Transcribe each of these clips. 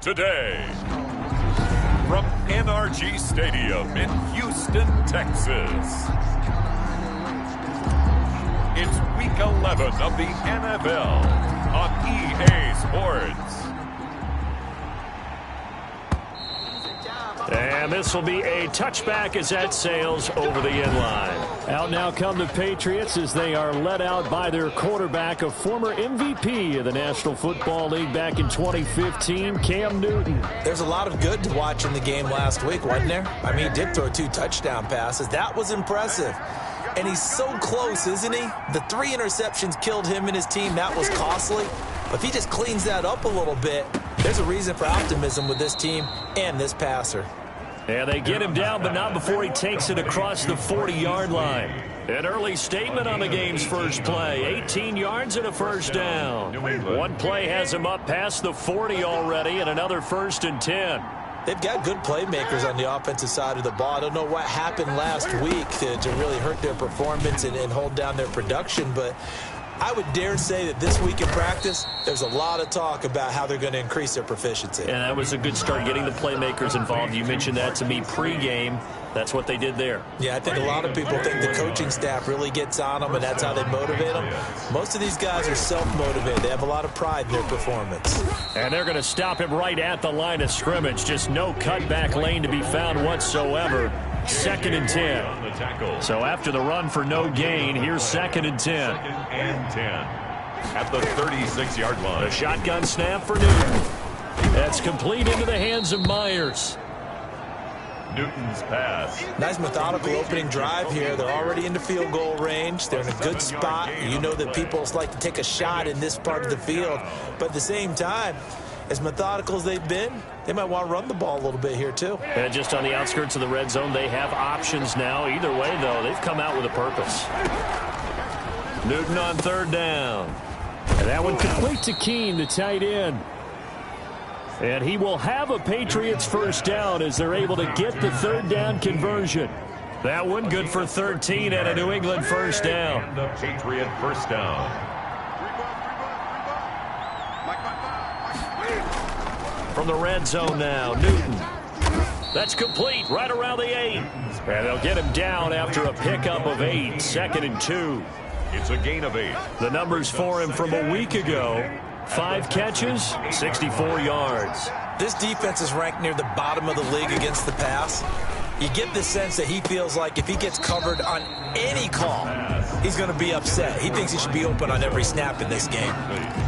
today. From NRG Stadium in Houston, Texas. It's Week 11 of the NFL on EA Sports. And this will be a touchback as that sails over the end line. Out now come the Patriots as they are led out by their quarterback, a former MVP of the National Football League back in 2015, Cam Newton. There's a lot of good to watch in the game last week, wasn't there? I mean, he did throw 2 touchdown passes. That was impressive. And he's so close, isn't he? The 3 interceptions killed him and his team. That was costly. But if he just cleans that up a little bit, there's a reason for optimism with this team and this passer. Yeah, they get him down, but not before he takes it across the 40-yard line. An early statement on the game's first play. 18 yards and a first down. One play has him up past the 40 already, and another 1st and 10. They've got good playmakers on the offensive side of the ball. I don't know what happened last week to really hurt their performance and hold down their production, but I would dare say that this week in practice, there's a lot of talk about how they're going to increase their proficiency. And that was a good start, getting the playmakers involved. You mentioned that to me pregame. That's what they did there. Yeah, I think a lot of people think the coaching staff really gets on them, and that's how they motivate them. Most of these guys are self-motivated. They have a lot of pride in their performance. And they're going to stop him right at the line of scrimmage. Just no cutback lane to be found whatsoever. 2nd and 10. So after the run for no gain, here's 2nd and 10. 2nd and 10 at the 36-yard line. A shotgun snap for Newton. That's complete into the hands of Myers. Newton's pass. Nice methodical opening drive here. They're already into field goal range. They're in a good spot. You know that people like to take a shot in this part of the field. But at the same time, as methodical as they've been, they might want to run the ball a little bit here too. And just on the outskirts of the red zone, they have options now. Either way, though, they've come out with a purpose. Newton on 3rd down. And that one complete to Keene, the tight end. And he will have a Patriots first down as they're able to get the 3rd down conversion. That one good for 13 and a New England first down. And the Patriot first down. From the red zone now, Newton. That's complete right around the 8. And they'll get him down after a pickup of 8. 2nd and 2. It's a gain of 8. The numbers for him from a week ago. 5 catches, 64 yards. This defense is ranked near the bottom of the league against the pass. You get the sense that he feels like if he gets covered on any call, he's going to be upset. He thinks he should be open on every snap in this game.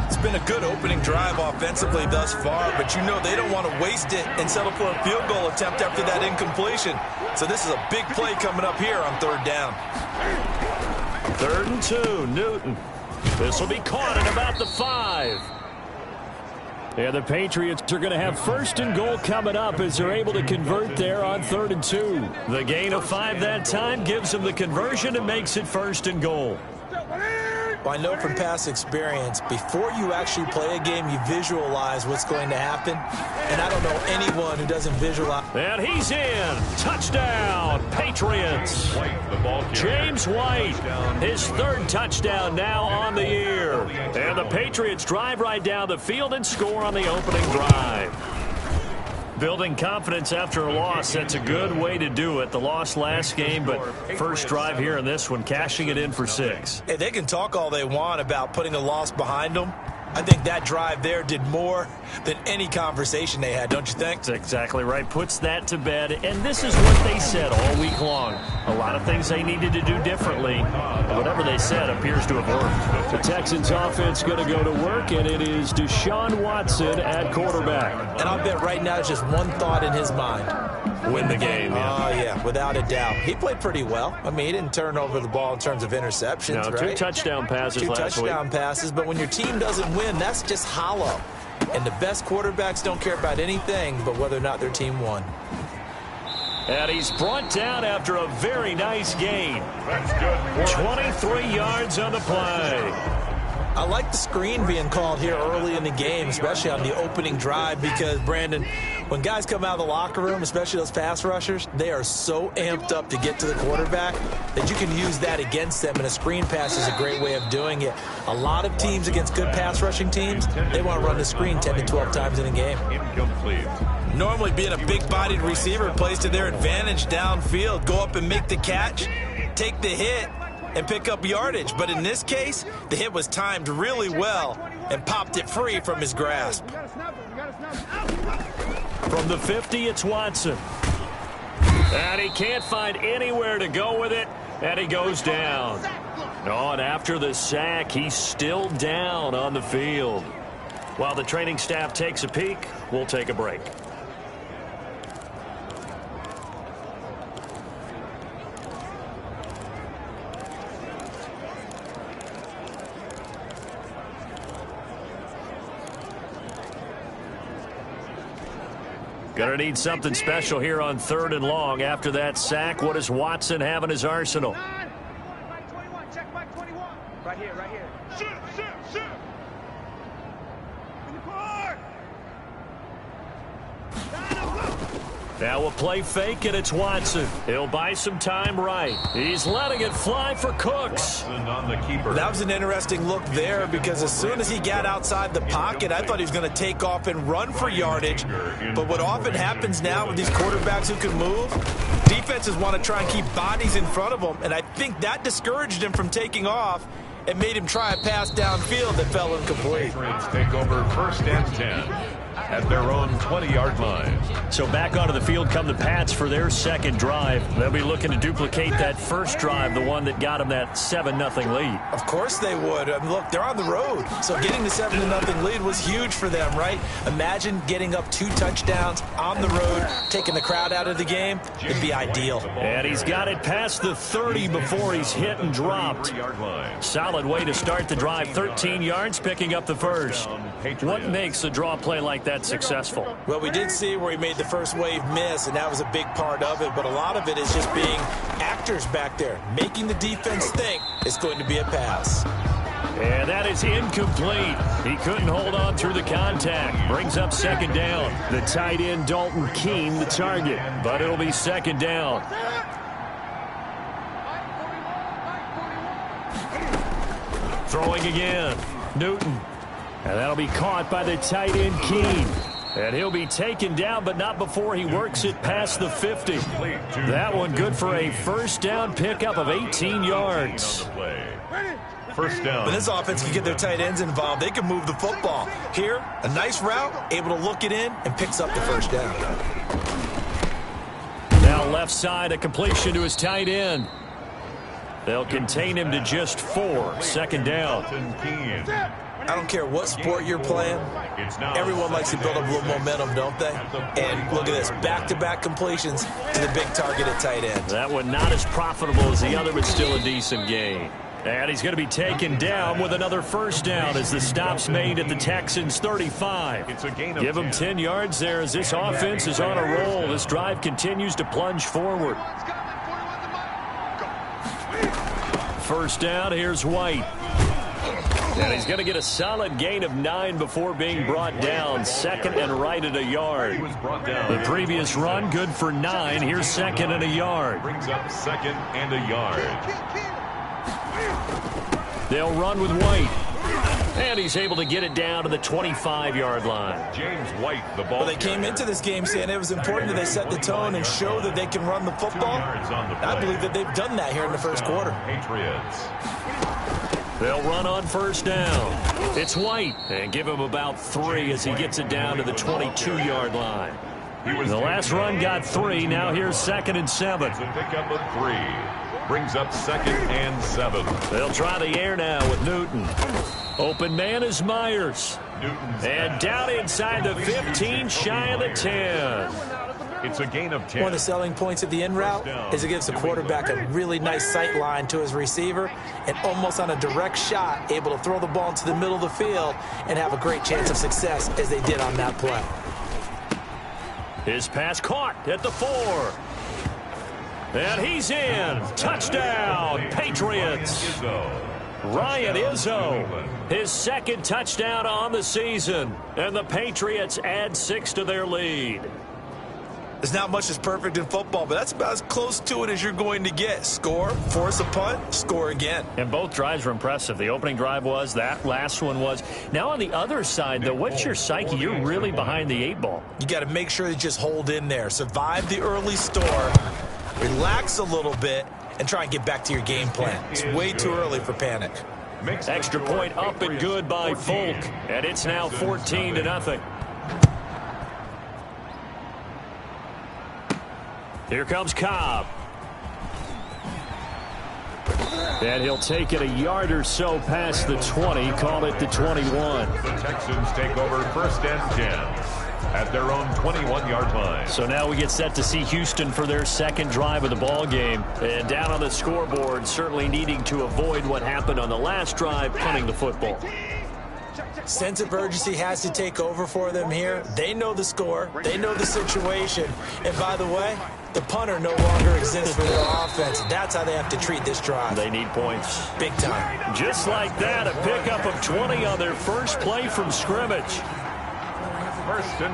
It's been a good opening drive offensively thus far, but you know they don't want to waste it and settle for a field goal attempt after that incompletion. So this is a big play coming up here on 3rd down. 3rd and 2, Newton. This will be caught at about the 5. And the Patriots are going to have 1st and goal coming up as they're able to convert there on 3rd and 2. The gain of 5 that time gives them the conversion and makes it 1st and goal. Well, I know from past experience, before you actually play a game, you visualize what's going to happen. And I don't know anyone who doesn't visualize. And he's in. Touchdown, Patriots. James White, his 3rd touchdown now on the year. And the Patriots drive right down the field and score on the opening drive. Building confidence after a loss, that's a good way to do it. The loss last game, but first drive here in this one, cashing it in for 6. Hey, they can talk all they want about putting a loss behind them. I think that drive there did more than any conversation they had, don't you think? That's exactly right. Puts that to bed. And this is what they said all week long. A lot of things they needed to do differently. Whatever they said appears to have worked. The Texans offense going to go to work, and it is Deshaun Watson at quarterback. And I'll bet right now it's just one thought in his mind. Win the game. Oh, yeah, without a doubt. He played pretty well. I mean, he didn't turn over the ball in terms of interceptions, no, right? 2 touchdown passes last week. 2 touchdown passes, but when your team doesn't win, that's just hollow. And the best quarterbacks don't care about anything but whether or not their team won. And he's brought down after a very nice gain. That's good. 23 yards on the play. I like the screen being called here early in the game, especially on the opening drive, because, Brandon, when guys come out of the locker room, especially those pass rushers, they are so amped up to get to the quarterback that you can use that against them, and a screen pass is a great way of doing it. A lot of teams against good pass rushing teams, they want to run the screen 10 to 12 times in a game. Incomplete. Normally being a big-bodied receiver plays to their advantage downfield. Go up and make the catch, take the hit, and pick up yardage. But in this case, the hit was timed really well and popped it free from his grasp. From the 50, it's Watson. And he can't find anywhere to go with it, and he goes down. Oh, and after the sack, he's still down on the field. While the training staff takes a peek, we'll take a break. Gonna need something special here on 3rd and long. After that sack, what does Watson have in his arsenal? Check Mike 21. Right here, right here. Shoot. In the court. Now we'll play fake, and it's Watson. He'll buy some time right. He's letting it fly for Cooks. On the keeper. That was an interesting look there, because as soon as he got outside the pocket, I thought he was going to take off and run for yardage. But what often happens now with these quarterbacks who can move, defenses want to try and keep bodies in front of them, and I think that discouraged him from taking off and made him try a pass downfield that fell incomplete. Patriots take over 1st and 10 at their own 20-yard line. So back onto the field come the Pats for their second drive. They'll be looking to duplicate that first drive, the one that got them that 7-0 lead. Of course they would. I mean, look, they're on the road. So getting the 7-0 lead was huge for them, right? Imagine getting up 2 touchdowns on the road, taking the crowd out of the game. It'd be ideal. And he's got it past the 30 before he's hit and dropped. Solid way to start the drive. 13 yards, picking up the first. What makes a draw play like that successful? Well, we did see where he made the first wave miss, and that was a big part of it. But a lot of it is just being actors back there, making the defense think it's going to be a pass. And that is incomplete. He couldn't hold on through the contact. Brings up 2nd down. The tight end, Dalton Keene, the target. But it'll be 2nd down. Throwing again. Newton. And that'll be caught by the tight end, Keene. And he'll be taken down, but not before he works it past the 50. That one good for a 1st down pickup of 18 yards. 1st down. When this offense can get their tight ends involved, they can move the football. Here, a nice route, able to look it in, and picks up the 1st down. Now left side, a completion to his tight end. They'll contain him to just 4. 2nd down. I don't care what sport you're playing. Everyone likes to build up a little momentum, don't they? And look at this, back-to-back completions to the big target at tight end. That one not as profitable as the other, but still a decent gain. And he's going to be taken down with another 1st down as the stop's made at the Texans' 35. Give him 10 yards there as this offense is on a roll. This drive continues to plunge forward. 1st down, here's White. And he's going to get a solid gain of 9 before being brought down. 2nd and right at a yard. The previous run, good for 9. Here's 2nd and a yard. Brings up 2nd and a yard. They'll run with White. And he's able to get it down to the 25-yard line. James White, the ball. Well, they came into this game saying it was important that they set the tone and show that they can run the football. I believe that they've done that here in the 1st quarter. Patriots. They'll run on 1st down. It's White. And give him about 3 as he gets it down to the 22-yard line. The last run got 3. Now here's 2nd and 7. It's a pickup of 3. Brings up 2nd and 7. They'll try the air now with Newton. Open man is Myers. And down inside the 15, shy of the 10. It's a gain of 10. One of the selling points of the in route is it gives the quarterback a really nice sight line to his receiver, and almost on a direct shot, able to throw the ball into the middle of the field and have a great chance of success as they did on that play. His pass caught at the 4. And he's in. Touchdown, Patriots. Ryan Izzo, his second touchdown on the season. And the Patriots add 6 to their lead. There's not much that's perfect in football, but that's about as close to it as you're going to get. Score, force a punt, score again. And both drives were impressive. The opening drive was, that last one was. Now on the other side, though, what's your psyche? You're really behind the 8 ball. You got to make sure you just hold in there. Survive the early storm, relax a little bit, and try and get back to your game plan. It's way too early for panic. Extra point up and good by Folk. And it's now 14-0. Here comes Cobb. And he'll take it a yard or so past the 20, call it the 21. The Texans take over 1st and 10 at their own 21-yard line. So now we get set to see Houston for their second drive of the ball game. And down on the scoreboard, certainly needing to avoid what happened on the last drive, punting the football. Sense of urgency has to take over for them here. They know the score. They know the situation. And by the way, the punter no longer exists for their offense. That's how they have to treat this drive. They need points. Big time. Just like that, a pickup of 20 on their first play from scrimmage.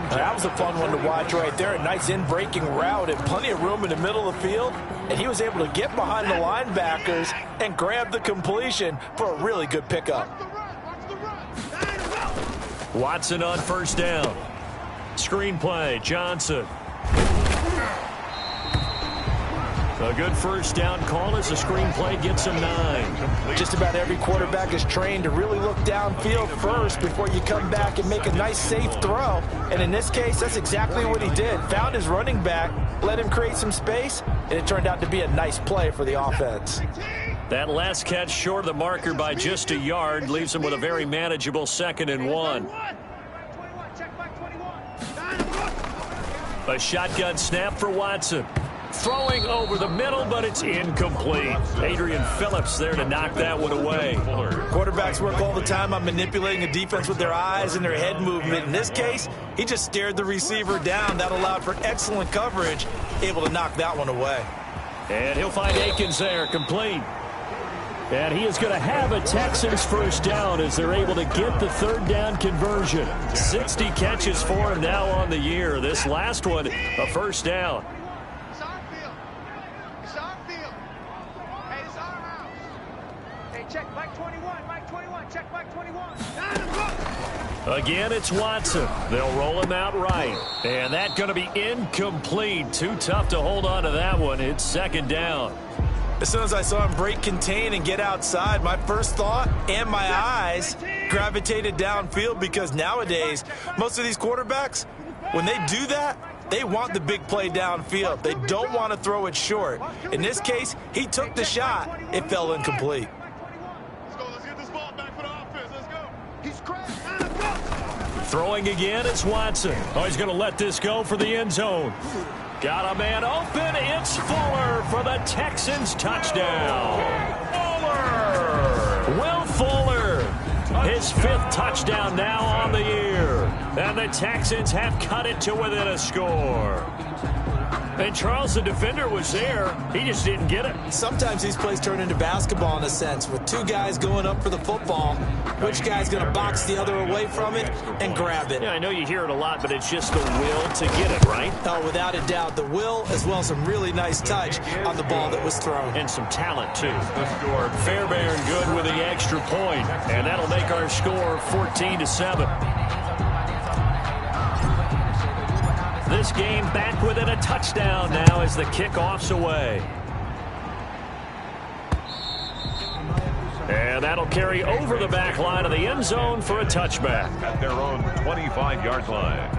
That was a fun one to watch right there. A nice in-breaking route and plenty of room in the middle of the field. And he was able to get behind the linebackers and grab the completion for a really good pickup. Watson on first down. Screenplay, Johnson. A good first down call as the screenplay gets him 9. Just about every quarterback is trained to really look downfield first before you come back and make a nice safe throw. And in this case, that's exactly what he did. Found his running back, let him create some space, and it turned out to be a nice play for the offense. That last catch short of the marker by just a yard leaves him with a very manageable 2nd and 1. A shotgun snap for Watson. Throwing over the middle, but it's incomplete. Adrian Phillips there to knock that one away. Quarterbacks work all the time on manipulating a defense with their eyes and their head movement. In this case, he just stared the receiver down. That allowed for excellent coverage, able to knock that one away. And he'll find Akins there, complete. And he is going to have a Texans first down as they're able to get the 3rd down conversion. 60 catches for him now on the year. This last one, a first down. Check Mike 21, Mike 21, check Mike 21. Again, it's Watson. They'll roll him out right. And that's going to be incomplete. Too tough to hold on to that one. It's 2nd down. As soon as I saw him break contain and get outside, my first thought and my eyes gravitated downfield, because nowadays, most of these quarterbacks, when they do that, they want the big play downfield. They don't want to throw it short. In this case, he took the shot. It fell incomplete. Throwing again, it's Watson. Oh, he's going to let this go for the end zone. Got a man open. It's Fuller for the Texans touchdown. Fuller! Will Fuller, his 5th touchdown now on the year. And the Texans have cut it to within a score. And Charles, the defender, was there. He just didn't get it. Sometimes these plays turn into basketball in a sense, with 2 guys going up for the football. Which guy's going to box the other away from it and grab it? Yeah, I know you hear it a lot, but it's just the will to get it, right? Oh, without a doubt. The will, as well as some really nice touch on the ball that was thrown. And some talent, too. Fairbairn good with the extra point. And that'll make our score 14-7. This game back within a touchdown now as the kickoff's away. And that'll carry over the back line of the end zone for a touchback. At their own 25-yard line.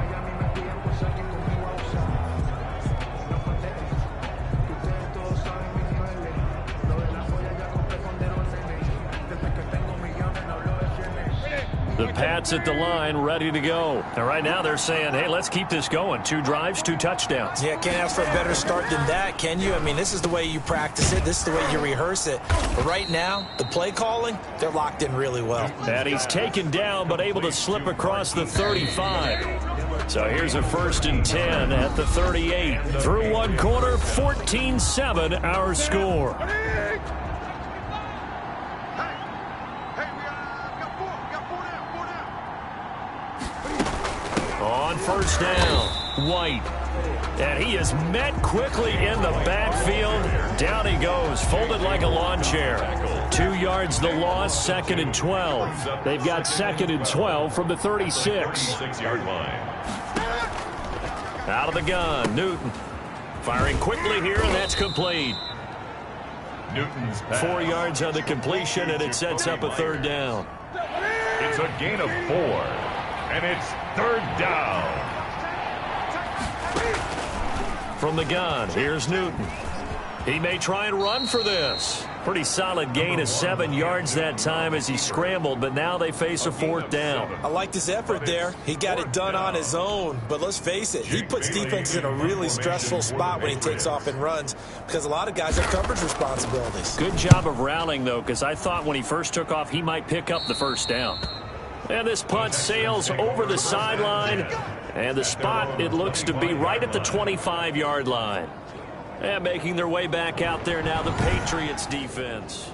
The Pats at the line, ready to go. And right now they're saying, hey, let's keep this going. 2 drives, 2 touchdowns. Yeah, can't ask for a better start than that, can you? I mean, this is the way you practice it. This is the way you rehearse it. But right now, the play calling, they're locked in really well. And he's taken down, but able to slip across the 35. So here's a 1st and 10 at the 38. Through 1 quarter, 14-7 our score. on first down. White. And he is met quickly in the backfield. Down he goes, folded like a lawn chair. 2 yards the loss, 2nd and 12. They've got 2nd and 12 from the 36. 6-yard line. Out of the gun, Newton. Firing quickly here, and that's complete. Newton's pass. 4 yards on the completion, and it sets up a 3rd down. It's a gain of 4, and it's 3rd down. From the gun, here's Newton. He may try and run for this. Pretty solid gain of 7 yards that time as he scrambled, but now they face a 4th down. I like this effort there. He got it done on his own, but let's face it, he puts defenses in a really stressful spot when he takes off and runs because a lot of guys have coverage responsibilities. Good job of rallying, though, because I thought when he first took off, he might pick up the 1st down. And this punt sails over the sideline, and the spot, it looks to be right at the 25-yard line. And making their way back out there now, the Patriots defense.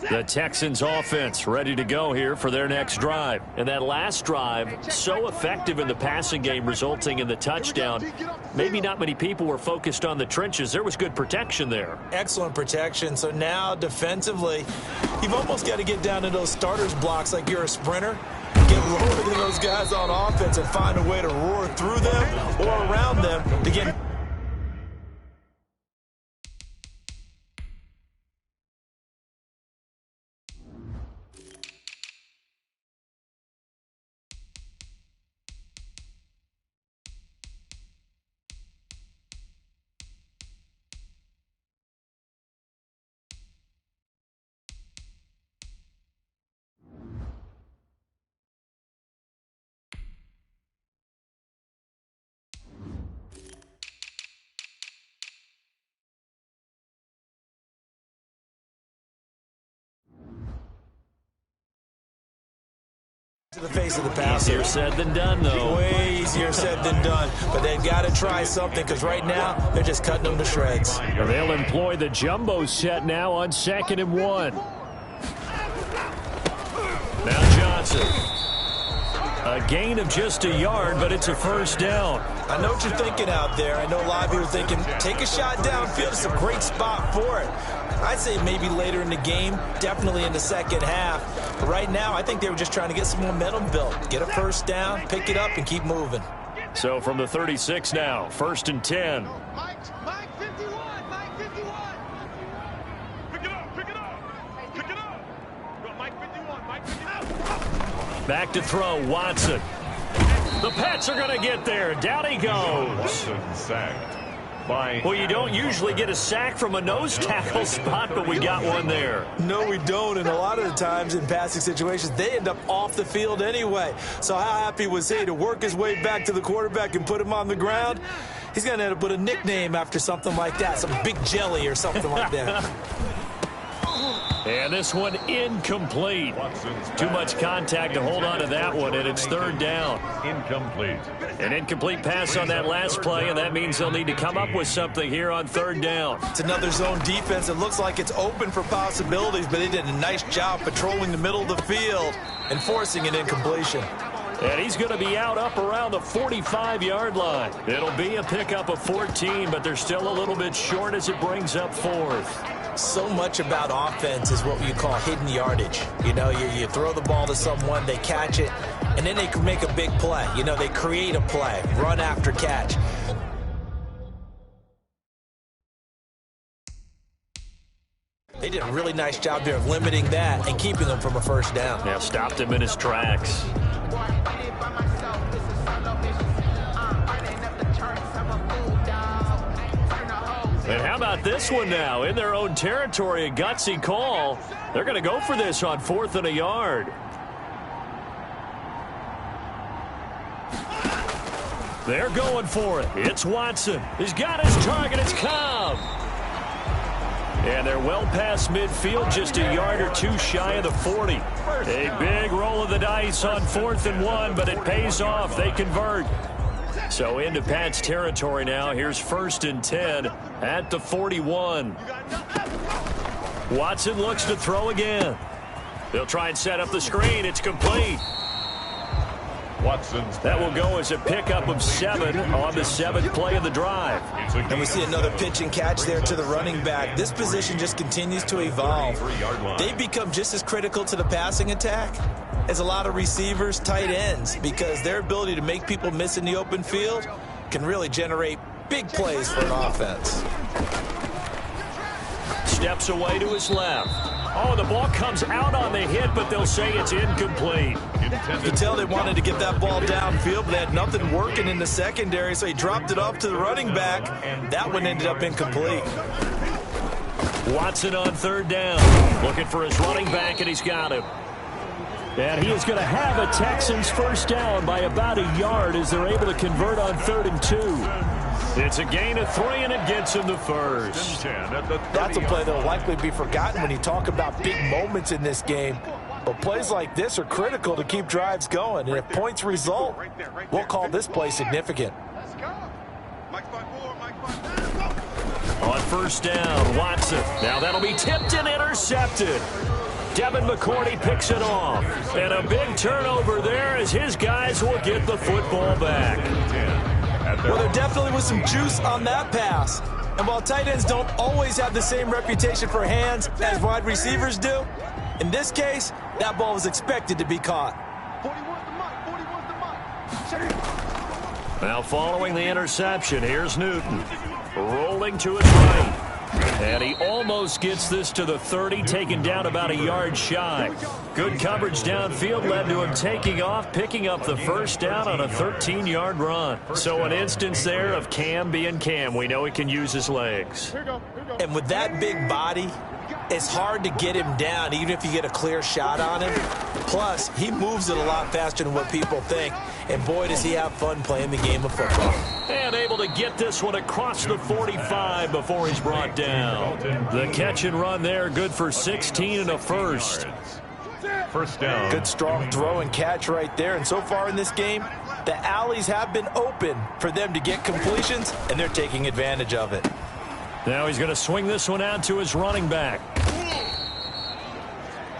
The Texans offense ready to go here for their next drive. And that last drive, so effective in the passing game, resulting in the touchdown. Maybe not many people were focused on the trenches. There was good protection there. Excellent protection. So now defensively, you've almost got to get down to those starters blocks like you're a sprinter. Get lower than those guys on offense and find a way to roar through them or around them to get... to the face of the passer. Easier said than done, though. Way easier said than done. But they've got to try something because right now they're just cutting them to shreds. They'll employ the jumbo set now on 2nd and 1. Now Johnson. A gain of just a yard, but it's a 1st down. I know what you're thinking out there. I know a lot of you are thinking, take a shot downfield. It's a great spot for it. I'd say maybe later in the game, definitely in the second half. But right now, I think they were just trying to get some momentum built. Get a 1st down, pick it up, and keep moving. So from the 36 now, 1st and 10. Mike 51, Mike 51. Pick it up, pick it up, pick it up. Mike 51, Mike 51. Back to throw, Watson. The Pats are going to get there. Down he goes. Watson sacked. Well, you don't usually get a sack from a nose tackle spot, but we got one there. No, we don't, and a lot of the times in passing situations, they end up off the field anyway. So how happy was he to work his way back to the quarterback and put him on the ground? He's going to end up with a nickname after something like that, some Big Jelly or something like that. And this one incomplete. Too much contact to hold on to that one, and it's 3rd down. Incomplete. An incomplete pass on that last play, and that means they'll need to come up with something here on 3rd down. It's another zone defense. It looks like it's open for possibilities, but they did a nice job patrolling the middle of the field and forcing an incompletion. And he's going to be out up around the 45-yard line. It'll be a pickup of 14, but they're still a little bit short as it brings up 4th. So much about offense is what you call hidden yardage. You know, you throw the ball to someone, they catch it, and then they can make a big play. You know, they create a play, run after catch. They did a really nice job there of limiting that and keeping them from a 1st down. Now stopped him in his tracks. And how about this one now? In their own territory, a gutsy call. They're going to go for this on 4th and a yard. They're going for it. It's Watson. He's got his target. It's Cobb. And they're well past midfield, just a yard or two shy of the 40. A big roll of the dice on 4th and 1, but it pays off. They convert. So into Pat's territory now. Here's 1st and 10 at the 41. Watson looks to throw again. They'll try and set up the screen. It's complete. Watson's That will go as a pickup of 7 on the 7th play of the drive. And we see another pitch and catch there to the running back. This position just continues to evolve. They become just as critical to the passing attack as a lot of receivers, tight ends, because their ability to make people miss in the open field can really generate big plays for an offense. Steps away to his left. Oh, the ball comes out on the hit, but they'll say it's incomplete. You could tell they wanted to get that ball downfield, but they had nothing working in the secondary, so he dropped it off to the running back. That one ended up incomplete. Watson on 3rd down. Looking for his running back, and he's got him. And he is going to have a Texans first down by about a yard as they're able to convert on 3rd and 2. It's a gain of 3, and it gets him the first. That's a play that will likely be forgotten when you talk about big moments in this game. But plays like this are critical to keep drives going. And if points result, we'll call this play significant. On 1st down, Watson. Now that'll be tipped and intercepted. Devin McCourty picks it off. And a big turnover there as his guys will get the football back. Well, there definitely was some juice on that pass. And while tight ends don't always have the same reputation for hands as wide receivers do, in this case, that ball was expected to be caught. Now following the interception, here's Newton. Rolling to his right. And he almost gets this to the 30, taken down about a yard shy. Good coverage downfield led to him taking off, picking up the first down on a 13-yard run. So an instance there of Cam being Cam. We know he can use his legs. And with that big body, it's hard to get him down, even if you get a clear shot on him. Plus, he moves it a lot faster than what people think. And boy, does he have fun playing the game of football. And able to get this one across the 45 before he's brought down. The catch and run there, good for 16 and a first. First down. Good strong throw and catch right there. And so far in this game, the alleys have been open for them to get completions, and they're taking advantage of it. Now he's going to swing this one out to his running back.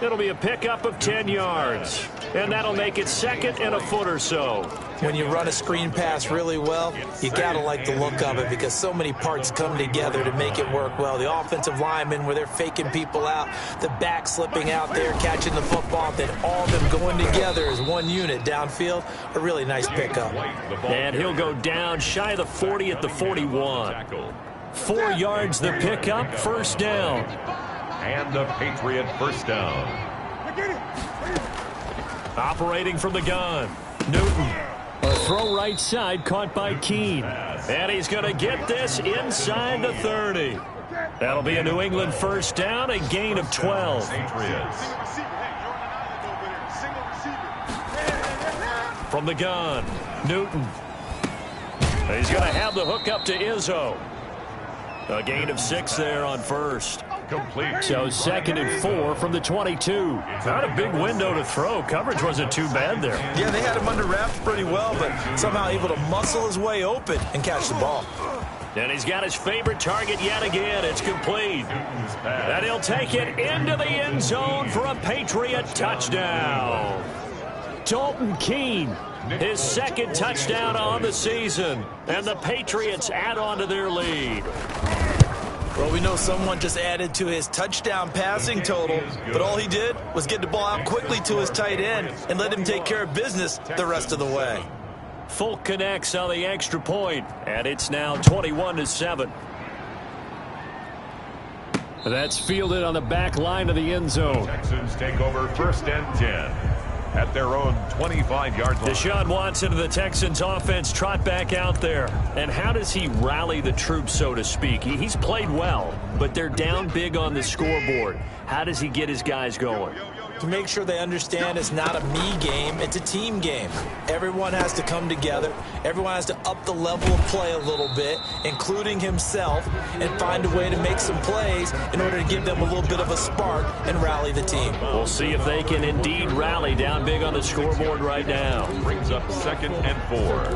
It'll be a pickup of 10 yards. And that'll make it 2nd and a foot or so. When you run a screen pass really well, you got to like the look of it because so many parts come together to make it work well. The offensive linemen where they're faking people out, the back slipping out there, catching the football, then all of them going together as one unit downfield. A really nice pickup. And he'll go down shy of the 40 at the 41. 4 yards the pickup, first down. And a Patriot first down. Operating from the gun, Newton. A throw right side caught by Keene. And he's going to get this inside the 30. That'll be a New England first down, a gain of 12. From the gun, Newton. He's going to have the hook up to Izzo. A gain of 6 there on first. Complete. So 2nd and 4 from the 22. Not a big window to throw. Coverage wasn't too bad there. Yeah, they had him under wraps pretty well, but somehow able to muscle his way open and catch the ball. And he's got his favorite target yet again. It's complete. And he'll take it into the end zone for a Patriot touchdown. Dalton Keene, his 2nd touchdown on the season. And the Patriots add on to their lead. Well, we know someone just added to his touchdown passing total, but all he did was get the ball out quickly to his tight end and let him take care of business the rest of the way. Folk connects on the extra point, and it's now 21-7. That's fielded on the back line of the end zone. Texans take over 1st and 10. At their own 25-yard line. Deshaun Watson of the Texans offense trot back out there. And how does he rally the troops, so to speak? He's played well, but they're down big on the scoreboard. How does he get his guys going? To make sure they understand it's not a me game, it's a team game. Everyone has to come together. Everyone has to up the level of play a little bit, including himself, and find a way to make some plays in order to give them a little bit of a spark and rally the team. We'll see if they can indeed rally down big on the scoreboard right now. Brings up 2nd and 4.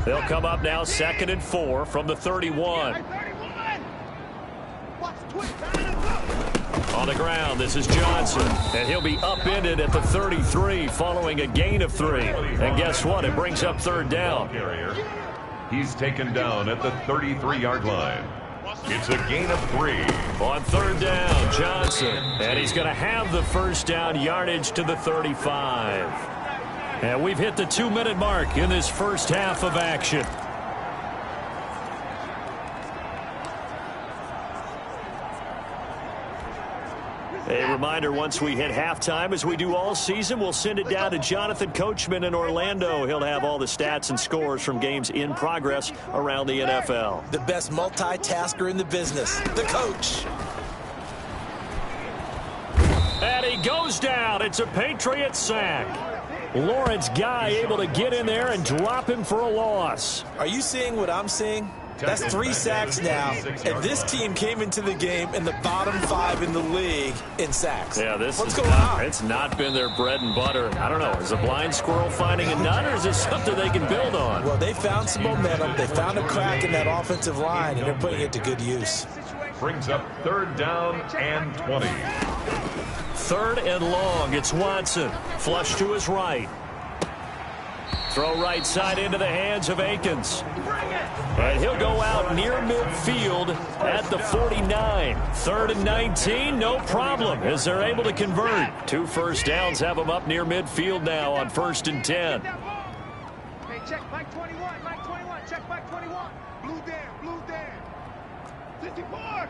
They'll come up now 2nd and 4 from the 31. On the ground, this is Johnson, and he'll be upended at the 33 following a gain of 3. And guess what? It brings up third down. He's taken down at the 33-yard line. It's a gain of 3. On third down, Johnson, and he's going to have the first down, yardage to the 35. And we've hit the 2-minute mark in this first half of action. A reminder, once we hit halftime, as we do all season, we'll send it down to Jonathan Coachman in Orlando. He'll have all the stats and scores from games in progress around the NFL. The best multitasker in the business, the coach. And he goes down. It's a Patriot sack. Lawrence Guy able to get in there and drop him for a loss. Are you seeing what I'm seeing? That's 3 sacks now, and this team came into the game in the bottom 5 in the league in sacks. Yeah, What's going on? It's not been their bread and butter. I don't know. Is a blind squirrel finding a nut, or is this something they can build on? Well, they found some momentum. They found a crack in that offensive line, and they're putting it to good use. Brings up third down and 20. Third and long. It's Watson. Flush to his right. Throw right side into the hands of Akins. And he'll go out near midfield at the 49. Third and 19, no problem, as they're able to convert. 2 first downs have them up near midfield now on 1st and 10. Hey, check Mike 21, Mike 21, check Mike 21. Blue down. 54. Hey,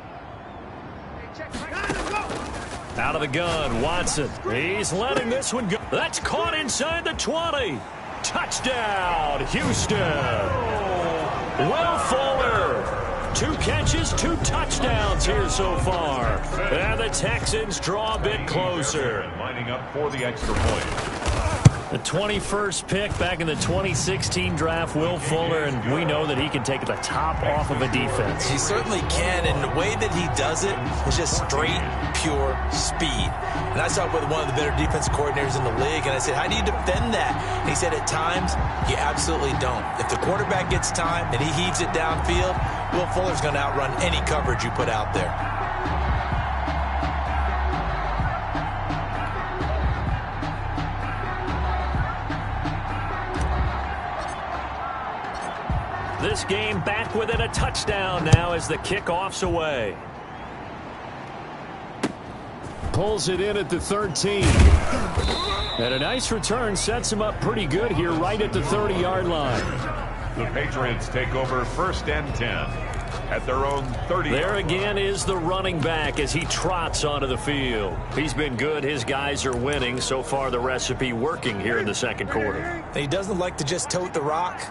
check Mike. Let's go. Out of the gun, Watson. He's letting this one go. That's caught inside the 20. Touchdown, Houston. Will Fuller. 2 catches, 2 touchdowns here so far. And the Texans draw a bit closer. Lining up for the extra point. The 21st pick back in the 2016 draft, Will Fuller, and we know that he can take the top off of a defense. He certainly can, and the way that he does it is just straight, pure speed. And I saw it with one of the better defense coordinators in the league, and I said, how do you defend that? And he said, at times, you absolutely don't. If the quarterback gets time and he heaves it downfield, Will Fuller's going to outrun any coverage you put out there. This game back within a touchdown now as the kickoff's away. Pulls it in at the 13. And a nice return sets him up pretty good here right at the 30-yard line. The Patriots take over 1st and 10 at their own 30. There again is the running back as he trots onto the field. He's been good. His guys are winning. So far, the recipe working here in the second quarter. He doesn't like to just tote the rock.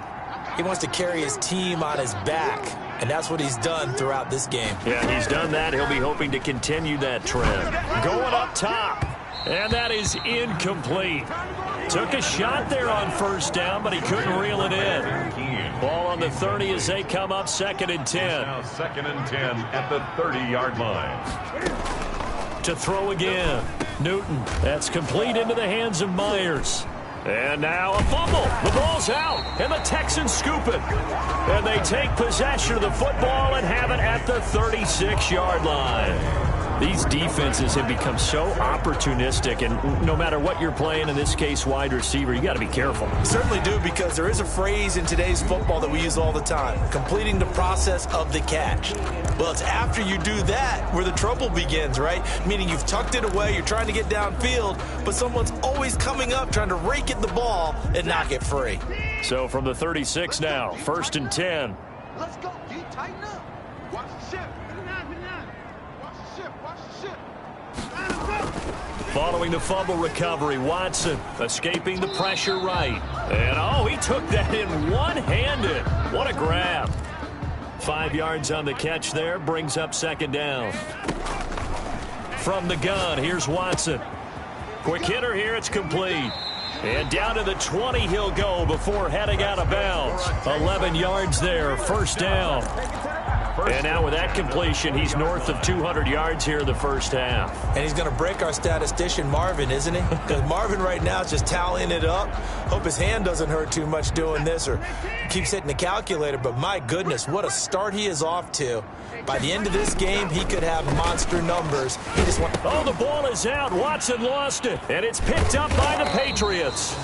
He wants to carry his team on his back, and that's what he's done throughout this game. Yeah, he's done that. He'll be hoping to continue that trend. Going up top, and that is incomplete. Took a shot there on 1st down, but he couldn't reel it in. Ball on the 30 as they come up 2nd and 10. Now 2nd and 10 at the 30-yard line. To throw again. Newton. That's complete into the hands of Myers. And now a fumble. The ball's out, and the Texans scoop it. And they take possession of the football and have it at the 36-yard line. These defenses have become so opportunistic, and no matter what you're playing, in this case wide receiver, you got to be careful. Certainly do, because there is a phrase in today's football that we use all the time, completing the process of the catch. Well, it's after you do that where the trouble begins, right? Meaning you've tucked it away, you're trying to get downfield, but someone's always coming up trying to rake at the ball and knock it free. So from the 36 now, 1st and 10. Let's go. D, tighten up. Watch the ship. Watch the ship. Watch the ship. Following the fumble recovery, Watson escaping the pressure right. And, oh, he took that in one-handed. What a grab. 5 yards on the catch there, brings up 2nd down. From the gun, here's Watson. Quick hitter here, it's complete. And down to the 20 he'll go before heading out of bounds. 11 yards there, 1st down. And now with that completion, he's north of 200 yards here in the first half. And he's going to break our statistician Marvin, isn't he? Because Marvin right now is just tallying it up. Hope his hand doesn't hurt too much doing this or keeps hitting the calculator. But my goodness, what a start he is off to. By the end of this game, he could have monster numbers. He just went. Oh, the ball is out. Watson lost it. And it's picked up by the Patriots.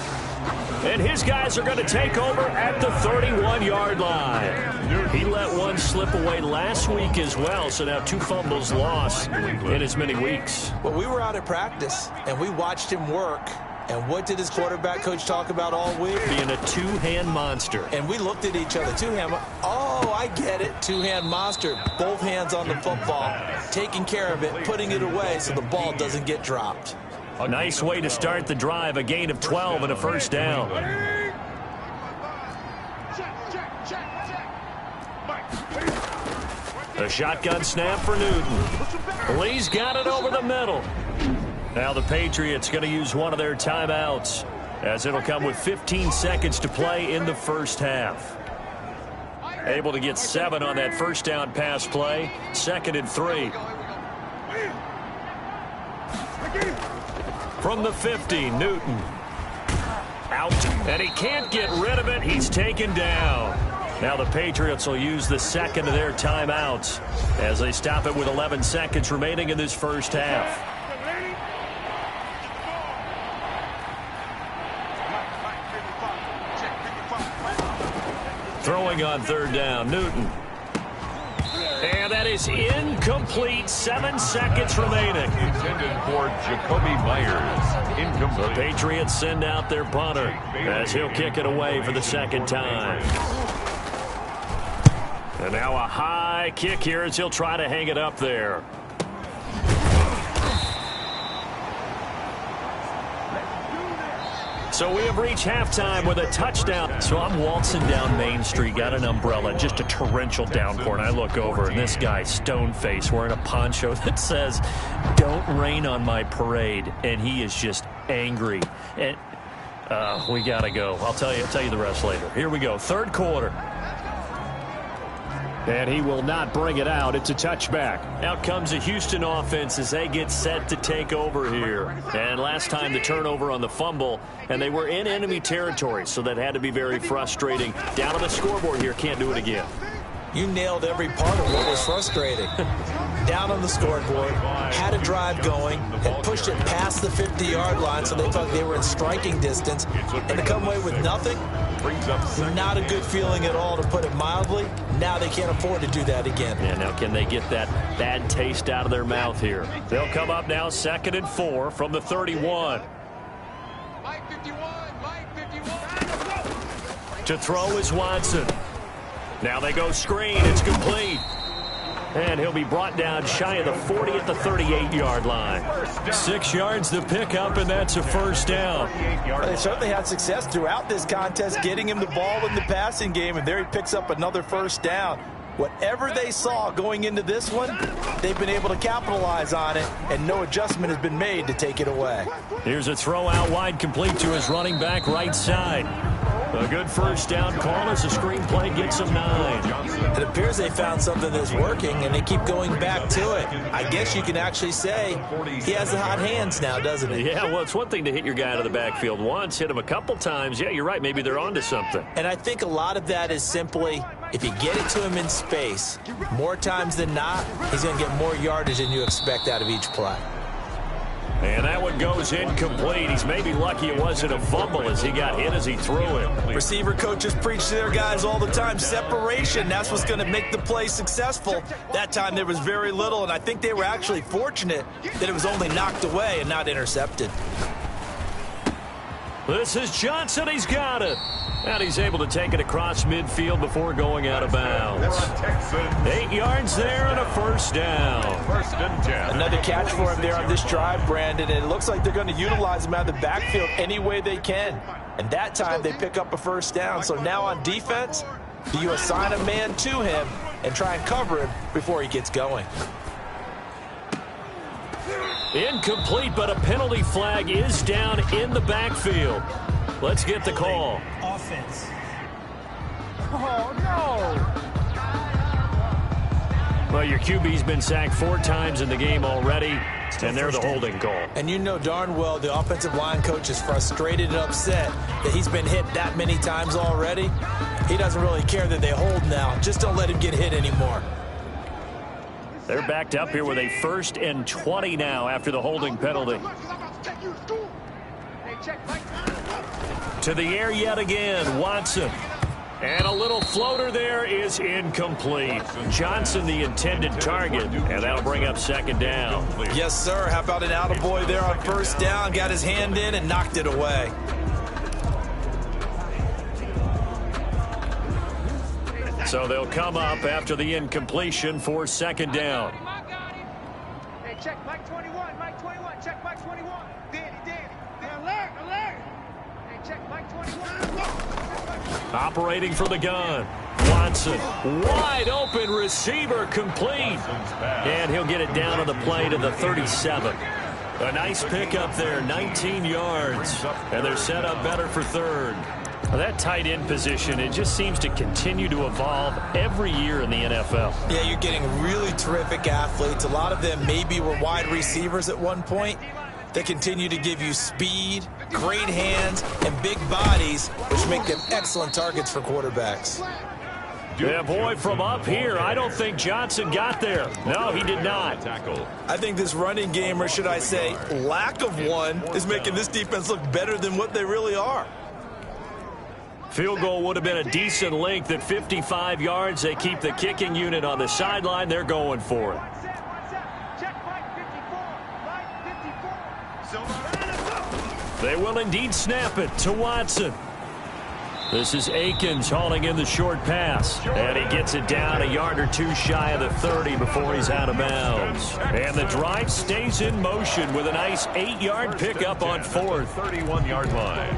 And his guys are going to take over at the 31-yard line. He let one slip away last week as well, so now 2 fumbles lost in as many weeks. Well, we were out at practice, and we watched him work. And what did his quarterback coach talk about all week? Being a two-hand monster. And we looked at each other. Two-hand. Oh, I get it. Two-hand monster. Both hands on the football, taking care of it, putting it away so the ball doesn't get dropped. A nice way to start the drive, a gain of 12 and a first down. A shotgun snap for Newton. Lee's got it over the middle. Now the Patriots going to use one of their timeouts, as it'll come with 15 seconds to play in the first half. Able to get 7 on that first down pass play. 2nd and 3. From the 50, Newton. Out, and he can't get rid of it. He's taken down. Now the Patriots will use the second of their timeouts as they stop it with 11 seconds remaining in this first half. Throwing on 3rd down, Newton. And that is incomplete. 7 seconds remaining. Intended for Jacoby Myers. Incomplete. The Patriots send out their punter as he'll kick it away for the 2nd time. And now a high kick here as he'll try to hang it up there. So we have reached halftime with a touchdown. So I'm waltzing down Main Street, got an umbrella, just a torrential downpour, and I look over, and this guy, stone-faced, wearing a poncho that says, "Don't rain on my parade," and he is just angry. And we got to go. I'll tell you the rest later. Here we go, 3rd quarter. And he will not bring it out. It's a touchback. Out comes the Houston offense as they get set to take over here. And last time the turnover on the fumble, and they were in enemy territory, so that had to be very frustrating. Down on the scoreboard here, can't do it again. You nailed every part of what was frustrating. Down on the scoreboard, had a drive going, and pushed it past the 50-yard line so they thought they were in striking distance, and to come away with nothing, not a good feeling at all, to put it mildly. Now they can't afford to do that again. Yeah, now can they get that bad taste out of their mouth here? They'll come up now 2nd and 4 from the 31. To throw is Watson. Now they go screen. It's complete. And he'll be brought down shy of the 40 at the 38-yard line. 6 yards to pick up, and that's a first down. Well, they certainly had success throughout this contest getting him the ball in the passing game, and there he picks up another first down. Whatever they saw going into this one, they've been able to capitalize on it, and no adjustment has been made to take it away. Here's a throw out wide, complete to his running back right side. A good first down call as the screenplay gets him 9. It appears they found something that's working, and they keep going back to it. I guess you can actually say he has the hot hands now, doesn't he? Yeah, well, it's one thing to hit your guy out of the backfield once, hit him a couple times. Yeah, you're right. Maybe they're onto something. And I think a lot of that is simply, if you get it to him in space, more times than not, he's going to get more yardage than you expect out of each play. And that one goes incomplete. He's maybe lucky it wasn't a fumble as he got hit as he threw it. Receiver coaches preach to their guys all the time. Separation, that's what's going to make the play successful. That time there was very little, and I think they were actually fortunate that it was only knocked away and not intercepted. This is Johnson. He's got it. And he's able to take it across midfield before going out of bounds. 8 yards there and a first down. 1st and 10. Another catch for him there on this drive, Brandon. And it looks like they're going to utilize him out of the backfield any way they can. And that time they pick up a first down. So now on defense, do you assign a man to him and try and cover him before he gets going? Incomplete, but a penalty flag is down in the backfield. Let's get the call. Offense. Oh, no. Well, your QB's been sacked 4 times in the game already, and they're the holding call. And you know darn well the offensive line coach is frustrated and upset that he's been hit that many times already. He doesn't really care that they hold now. Just don't let him get hit anymore. They're backed up here with a 1st and 20 now after the holding penalty. To the air yet again, Watson. And a little floater there is incomplete. Johnson the intended target, and that'll bring up 2nd down. Yes, sir. How about an attaboy there on 1st down? Got his hand in and knocked it away. So they'll come up after the incompletion for 2nd down. Hey, check Mike 21, Mike 21, check Mike 21. Danny. Alert. Hey, check Mike 21. Operating for the gun. Watson, wide open receiver, complete. And he'll get it down on the play to the 37. A nice pickup there, 19 yards. And they're set up better for 3rd. Well, that tight end position, it just seems to continue to evolve every year in the NFL. Yeah, you're getting really terrific athletes. A lot of them maybe were wide receivers at one point. They continue to give you speed, great hands, and big bodies, which make them excellent targets for quarterbacks. Yeah, boy, from up here, I don't think Johnson got there. No, he did not. I think this running game, or should I say lack of one, is making this defense look better than what they really are. Field goal would have been a decent length at 55 yards. They keep the kicking unit on the sideline. They're going for it. They will indeed snap it to Watson. This is Akins hauling in the short pass. And he gets it down a yard or 2 shy of the 30 before he's out of bounds. And the drive stays in motion with a nice 8-yard pickup on 4th. 31-yard line.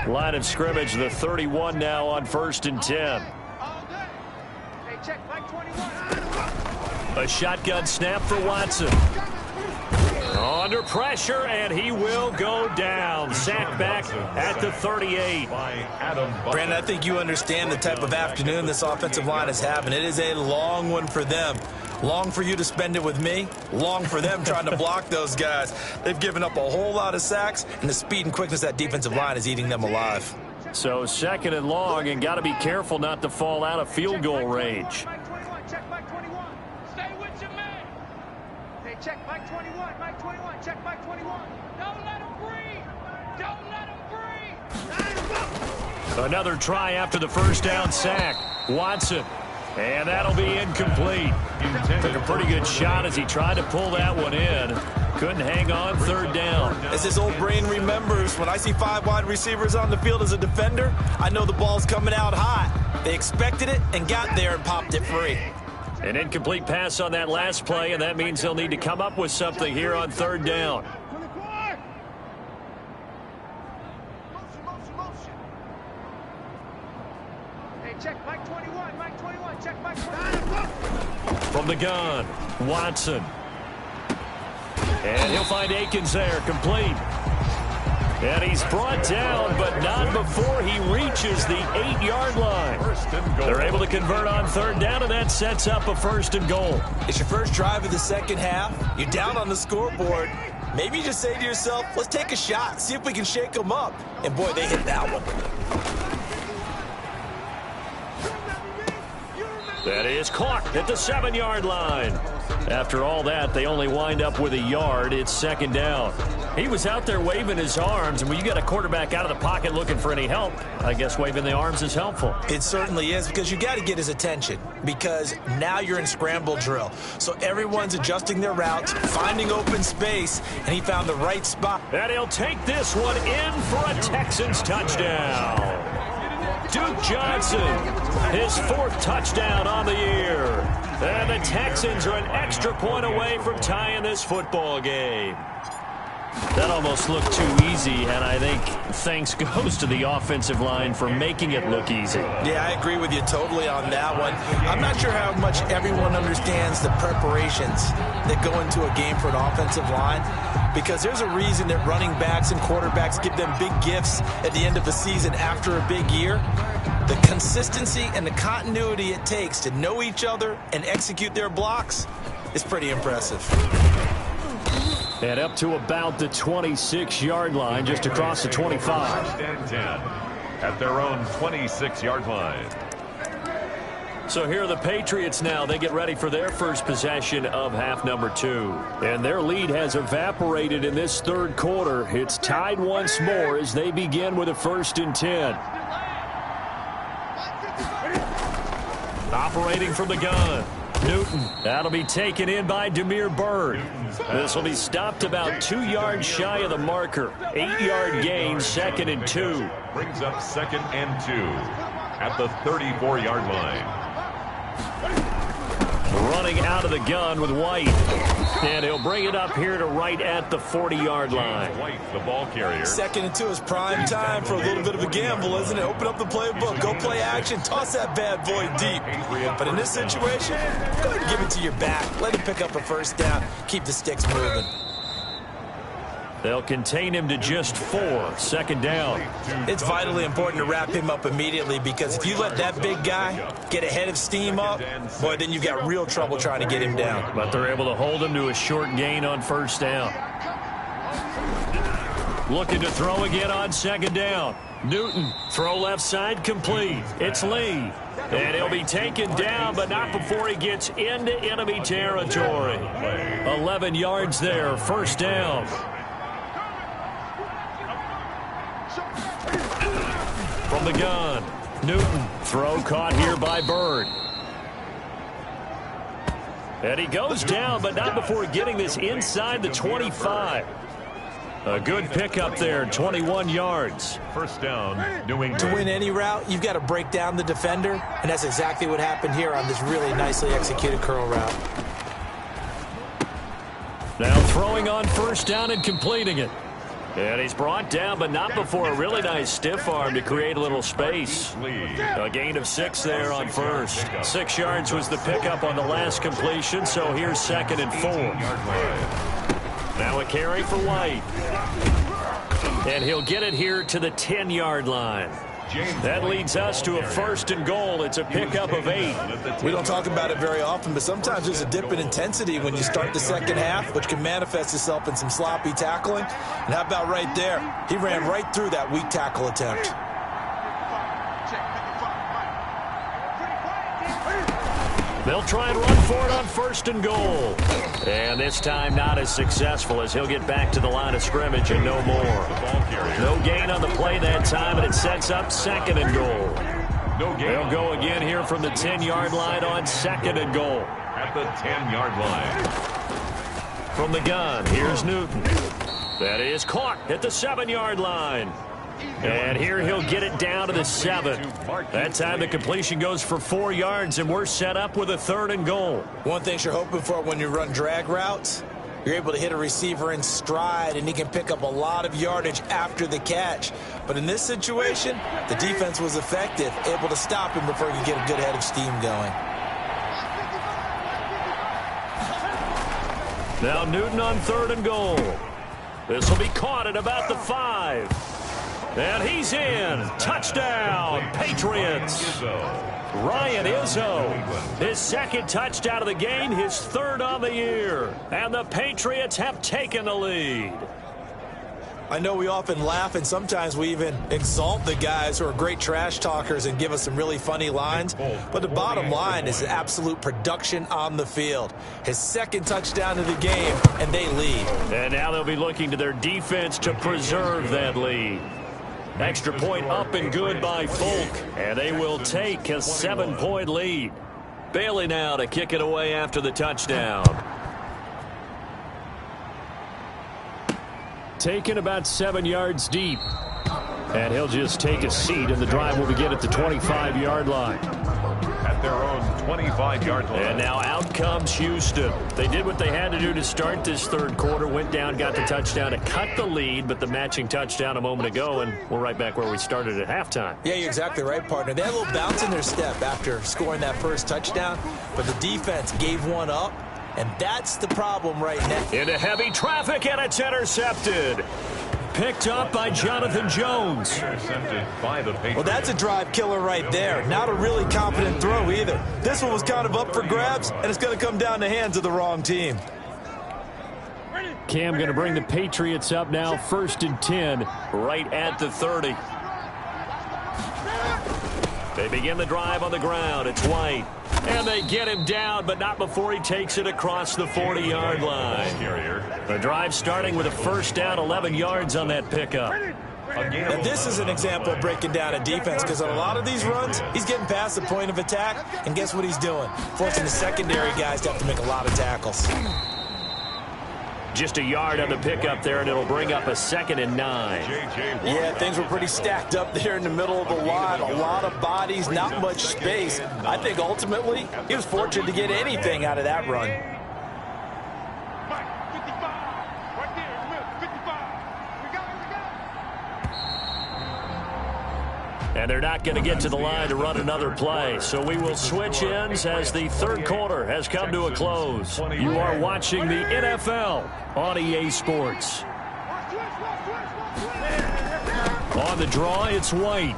Line of scrimmage, the 31 now on 1st and 10. A shotgun snap for Watson. Under pressure, and he will go down. Sacked back at the 38. Brandon, I think you understand the type of afternoon this offensive line is having. It is a long one for them. Long for you to spend it with me. Long for them trying to block those guys. They've given up a whole lot of sacks, and the speed and quickness of that defensive line is eating them alive. So 2nd and long, and got to be careful not to fall out of field goal range. Check Mike 21. Stay with your man. Hey, check Mike 21. Mike 21. Check Mike 21. Don't let him breathe. Don't let him breathe. Another try after the 1st down sack. Watson. And that'll be incomplete. Took a pretty good shot as he tried to pull that one in. Couldn't hang on 3rd down. As his old brain remembers, when I see 5 wide receivers on the field as a defender, I know the ball's coming out hot. They expected it and got there and popped it free. An incomplete pass on that last play, and that means they'll need to come up with something here on 3rd down. Hey, check Mike 21. Mike 21. Check Mike 21. From the gun, Watson. And he'll find Akins there, complete. And he's brought down, but not before he reaches the 8-yard line. They're able to convert on 3rd down, and that sets up a 1st and goal. It's your first drive of the 2nd half. You're down on the scoreboard. Maybe you just say to yourself, let's take a shot, see if we can shake them up. And, boy, they hit that one. That is caught at the 7-yard line. After all that, they only wind up with a yard. It's 2nd down. He was out there waving his arms, and when you got a quarterback out of the pocket looking for any help, I guess waving the arms is helpful. It certainly is, because you got to get his attention, because now you're in scramble drill. So everyone's adjusting their routes, finding open space, and he found the right spot. And he'll take this one in for a Texans touchdown. Duke Johnson, his 4th touchdown on the year. And the Texans are an extra point away from tying this football game. That almost looked too easy, and I think thanks goes to the offensive line for making it look easy. Yeah, I agree with you totally on that one. I'm not sure how much everyone understands the preparations that go into a game for an offensive line, because there's a reason that running backs and quarterbacks give them big gifts at the end of a season after a big year. The consistency and the continuity it takes to know each other and execute their blocks is pretty impressive. And up to about the 26-yard line, just across the 25. And 10 at their own 26-yard line. So here are the Patriots now. They get ready for their first possession of half number 2. And their lead has evaporated in this third quarter. It's tied once more as they begin with a 1st and 10. Operating from the gun. Newton. That'll be taken in by Damiere Byrd. This will be stopped about 2 yards shy of the marker. 8-yard gain, 2nd and 2. Brings up 2nd and 2 at the 34-yard line. Running out of the gun with White. And he'll bring it up here to right at the 40-yard line. White, the ball carrier. 2nd and 2 is prime time for a little bit of a gamble, isn't it? Open up the playbook, go play action, toss that bad boy deep. But in this situation, go ahead and give it to your back. Let him pick up a 1st down. Keep the sticks moving. They'll contain him to just 4. 2nd down. It's vitally important to wrap him up immediately, because if you let that big guy get ahead of steam up, boy, then you've got real trouble trying to get him down. But they're able to hold him to a short gain on 1st down. Looking to throw again on 2nd down. Newton, throw left side, complete. It's Lee. And he'll be taken down, but not before he gets into enemy territory. 11 yards there, 1st down. From the gun, Newton, throw caught here by Byrd. And he goes down, but not before getting this inside the 25. A good pickup there, 21 yards. 1st down, New England. To win any route, you've got to break down the defender, and that's exactly what happened here on this really nicely executed curl route. Now throwing on 1st down and completing it. And he's brought down, but not before a really nice stiff arm to create a little space. A gain of 6 there on 1st. 6 yards was the pickup on the last completion, so here's 2nd and 4. Now a carry for White. And he'll get it here to the 10-yard line. That leads us to a 1st and goal. It's a pickup of 8. We don't talk about it very often, but sometimes there's a dip in intensity when you start the 2nd half, which can manifest itself in some sloppy tackling. And how about right there? He ran right through that weak tackle attempt. They'll try and run for it on 1st and goal. And this time not as successful, as he'll get back to the line of scrimmage and no more. No gain on the play that time, and it sets up 2nd and goal. They'll go again here from the 10-yard line on 2nd and goal. At the 10-yard line. From the gun, here's Newton. That is caught at the 7-yard line. And here he'll get it down to the 7. That time the completion goes for 4 yards, and we're set up with a 3rd and goal. One thing you're hoping for when you run drag routes, you're able to hit a receiver in stride, and he can pick up a lot of yardage after the catch. But in this situation, the defense was effective, able to stop him before he could get a good head of steam going. Now Newton on 3rd and goal. This will be caught at about the 5. And he's in. Touchdown, Patriots. Ryan Izzo, his 2nd touchdown of the game, his 3rd on the year. And the Patriots have taken the lead. I know we often laugh, and sometimes we even exalt the guys who are great trash talkers and give us some really funny lines. But the bottom line is absolute production on the field. His 2nd touchdown of the game, and they lead. And now they'll be looking to their defense to preserve that lead. Extra point up and good by Folk, and they will take a 7-point lead. Bailey now to kick it away after the touchdown. Taken about 7 yards deep. And he'll just take a seat, and the drive will begin at the 25-yard line. At their own 25-yard line. And now out comes Houston. They did what they had to do to start this third quarter, went down, got the touchdown to cut the lead, but the matching touchdown a moment ago, and we're right back where we started at halftime. Yeah, you're exactly right, partner. They had a little bounce in their step after scoring that first touchdown, but the defense gave one up, and that's the problem right now. Into heavy traffic, and it's intercepted. Picked up by Jonathan Jones. Intercepted by the Patriots. Well, that's a drive killer right there. Not a really confident throw either. This one was kind of up for grabs, and it's going to come down the hands of the wrong team. Cam going to bring the Patriots up now, 1st and 10, right at the 30. They begin the drive on the ground. It's White. And they get him down, but not before he takes it across the 40-yard line. The drive starting with a first down, 11 yards on that pickup. Now, this is an example of breaking down a defense, because on a lot of these runs, he's getting past the point of attack, and guess what he's doing? Forcing the secondary guys to have to make a lot of tackles. Just a yard on the pickup there, and it'll bring up a 2nd and 9. Yeah, things were pretty stacked up there in the middle of the line. A lot of bodies, not much space. I think ultimately he was fortunate to get anything out of that run. And they're not going to get to the line to run another play. So we will switch ends as the third quarter has come to a close. You are watching the NFL on EA Sports. On the draw, it's White.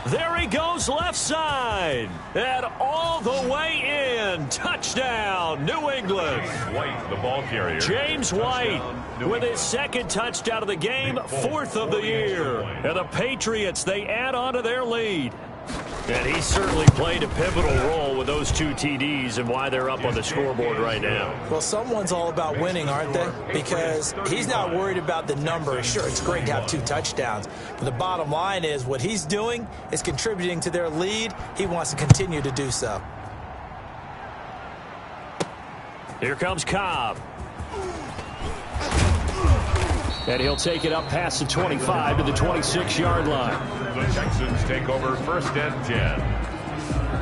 There he goes left side. And all the way in. Touchdown, New England. White, the ball carrier. James White with his 2nd touchdown of the game, 4th of the year. And the Patriots, they add on to their lead. And he certainly played a pivotal role with those 2 TDs and why they're up on the scoreboard right now. Well, someone's all about winning, aren't they? Because he's not worried about the number. Sure, it's great to have 2 touchdowns. But the bottom line is what he's doing is contributing to their lead. He wants to continue to do so. Here comes Cobb. And he'll take it up past the 25 to the 26-yard line. The Texans take over 1st and 10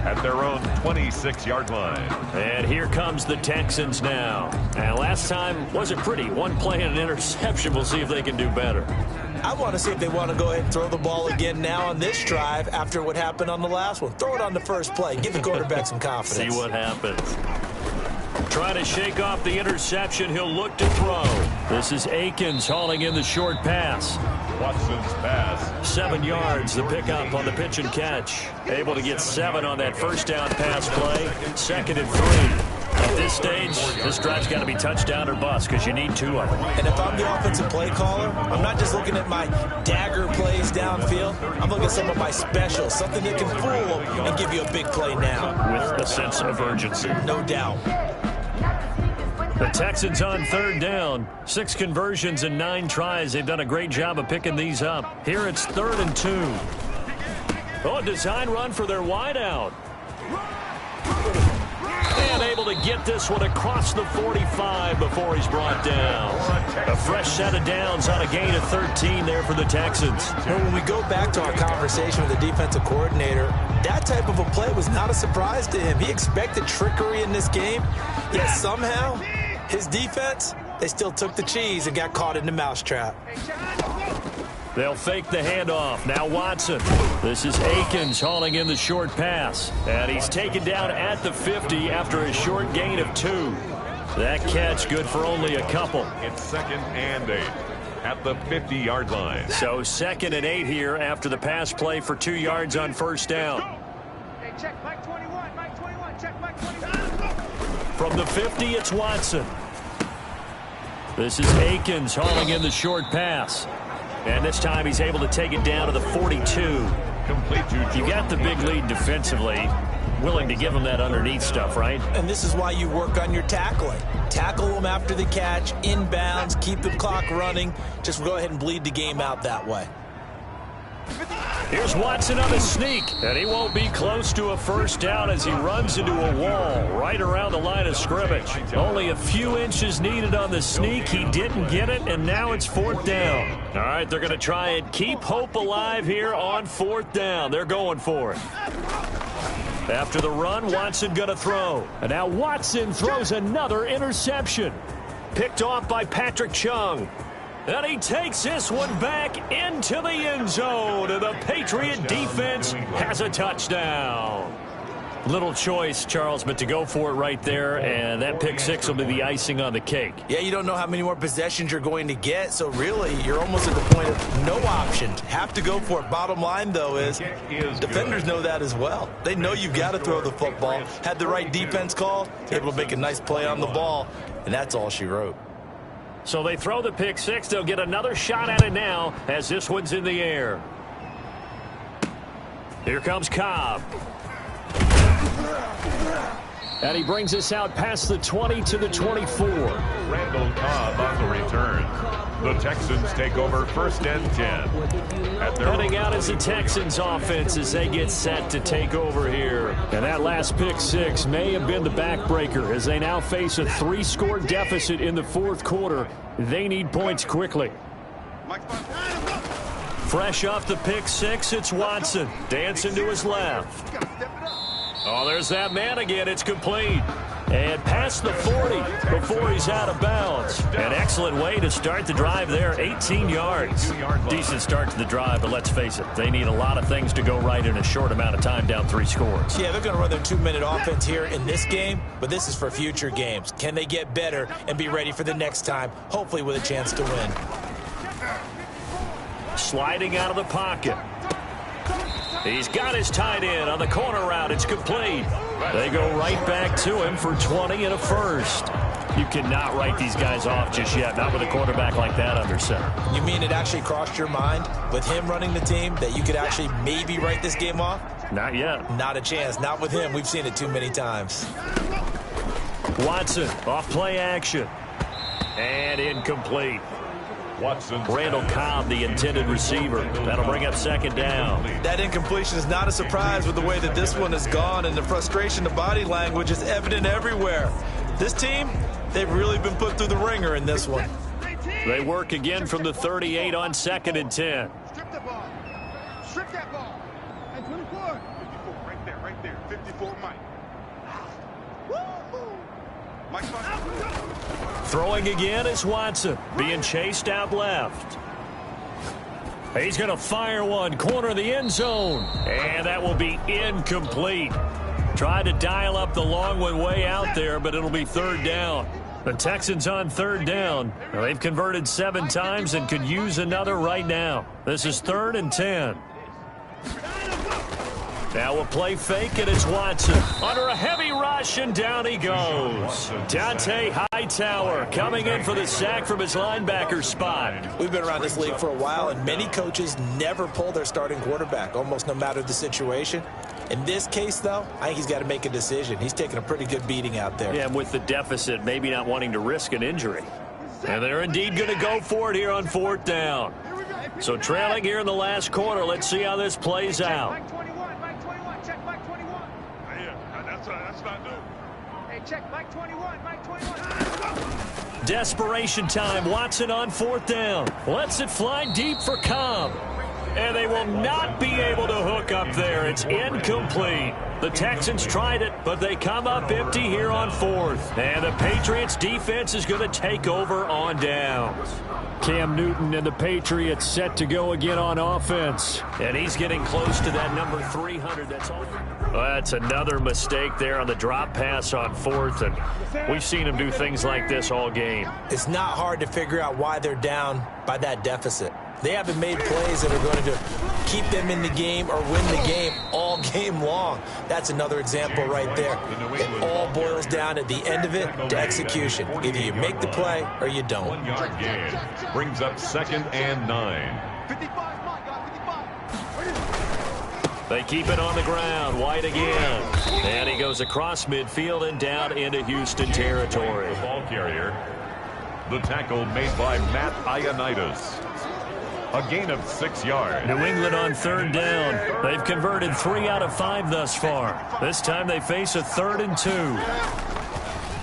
at their own 26-yard line. And here comes the Texans now. And last time wasn't pretty. 1 play and an interception. We'll see if they can do better. I want to see if they want to go ahead and throw the ball again now on this drive after what happened on the last one. Throw it on the first play. Give the quarterback some confidence. See what happens. Trying to shake off the interception. He'll look to throw. This is Akins hauling in the short pass. Watson's pass. 7 yards, the pickup on the pitch and catch. Able to get 7 on that first down pass play. 2nd and 3. At this stage, this drive's got to be touchdown or bust because you need 2 of them. And if I'm the offensive play caller, I'm not just looking at my dagger plays downfield. I'm looking at some of my specials, something that can fool them and give you a big play now. With a sense of urgency. No doubt. The Texans on 3rd down. 6 conversions and 9 tries. They've done a great job of picking these up. Here it's 3rd and 2. Oh, design run for their wideout. And able to get this one across the 45 before he's brought down. A fresh set of downs on a gain of 13 there for the Texans. Well, when we go back to our conversation with the defensive coordinator, that type of a play was not a surprise to him. He expected trickery in this game, yet somehow his defense, they still took the cheese and got caught in the mousetrap. They'll fake the handoff. Now Watson. This is Akins hauling in the short pass. And he's taken down at the 50 after a short gain of 2. That catch good for only a couple. It's 2nd and 8 at the 50-yard line. So 2nd and 8 here after the pass play for 2 yards on first down. Hey, check Mike 21, Mike 21, check Mike 21. From the 50, it's Watson. This is Akins hauling in the short pass. And this time he's able to take it down to the 42. Complete to You got the big lead defensively. Willing to give him that underneath stuff, right? And this is why you work on your tackling. Tackle them after the catch, inbounds, keep the clock running. Just go ahead and bleed the game out that way. Here's Watson on the sneak, and he won't be close to a first down as he runs into a wall right around the line of scrimmage. Only a few inches needed on the sneak. He didn't get it, and now it's 4th down. All right, they're going to try and keep hope alive here on 4th down. They're going for it. After the run, Watson going to throw. And now Watson throws another interception. Picked off by Patrick Chung. And he takes this one back into the end zone. And the Patriot defense has a touchdown. Little choice, Charles, but to go for it right there, and that pick six will be the icing on the cake. Yeah, you don't know how many more possessions you're going to get, so really you're almost at the point of no options. Have to go for it. Bottom line, though, is defenders know that as well. They know you've got to throw the football. Had the right defense call, able to make a nice play on the ball, and that's all she wrote. So they throw the pick six. They'll get another shot at it now as this one's in the air. Here comes Cobb. And he brings us out past the 20 to the 24. Randall Cobb on the return. The Texans take over 1st and 10. Heading out as the Texans offense as they get set to take over here. And that last pick six may have been the backbreaker as they now face a 3-score deficit in the 4th quarter. They need points quickly. Fresh off the pick six, it's Watson dancing to his left. Oh, there's that man again. It's complete. And past the 40 before he's out of bounds. An excellent way to start the drive there, 18 yards. Decent start to the drive, but let's face it, they need a lot of things to go right in a short amount of time down 3 scores. Yeah, they're going to run their 2-minute offense here in this game, but this is for future games. Can they get better and be ready for the next time, hopefully with a chance to win? Sliding out of the pocket. He's got his tight end on the corner route. It's complete. They go right back to him for 20 and a first. You cannot write these guys off just yet, not with a quarterback like that under center. You mean it actually crossed your mind with him running the team that you could actually maybe write this game off? Not yet. Not a chance. Not with him. We've seen it too many times. Watson off play action. And incomplete. Randall Cobb, the intended receiver. That'll bring up 2nd down. That incompletion is not a surprise with the way that this one has gone, and the frustration, the body language is evident everywhere. This team, they've really been put through the ringer in this one. They work again from the 38 on 2nd and 10. Strip the ball. Strip that ball. And 24. 54, right there. 54, Mike. Woo-hoo. Mike, Throwing again is Watson, being chased out left. He's going to fire one, corner of the end zone, and that will be incomplete. Tried to dial up the long one way out there, but it'll be 3rd down. The Texans on 3rd down. They've converted 7 times and could use another right now. This is 3rd and 10. Now a play fake, and it's Watson. Under a heavy rush, and down he goes. Dante Hightower coming in for the sack from his linebacker spot. We've been around this league for a while, and many coaches never pull their starting quarterback, almost no matter the situation. In this case, though, I think he's got to make a decision. He's taking a pretty good beating out there. Yeah, and with the deficit, maybe not wanting to risk an injury. And they're indeed going to go for it here on 4th down. So trailing here in the last quarter, let's see how this plays out. Check Mike 21, Mike 21. Desperation time. Watson on 4th down. Lets it fly deep for Cobb. And they will not be able to hook up there. It's incomplete. The Texans tried it, but they come up empty here on 4th. And the Patriots defense is going to take over on downs. Cam Newton and the Patriots set to go again on offense. And he's getting close to that number 300. That's all. That's another mistake there on the drop pass on 4th, and we've seen him do things like this all game. It's not hard to figure out why they're down by that deficit. They haven't made plays that are going to keep them in the game or win the game all game long. That's another example right there. It all boils down at the end of it to execution. Either you make the play or you don't. 1-yard gain brings up 2nd and 9. 55. They keep it on the ground. White again. And he goes across midfield and down into Houston territory. The ball carrier. The tackle made by Matt Ioannidis. A gain of 6 yards. New England on 3rd down. They've converted 3 out of 5 thus far. This time they face a 3rd and 2.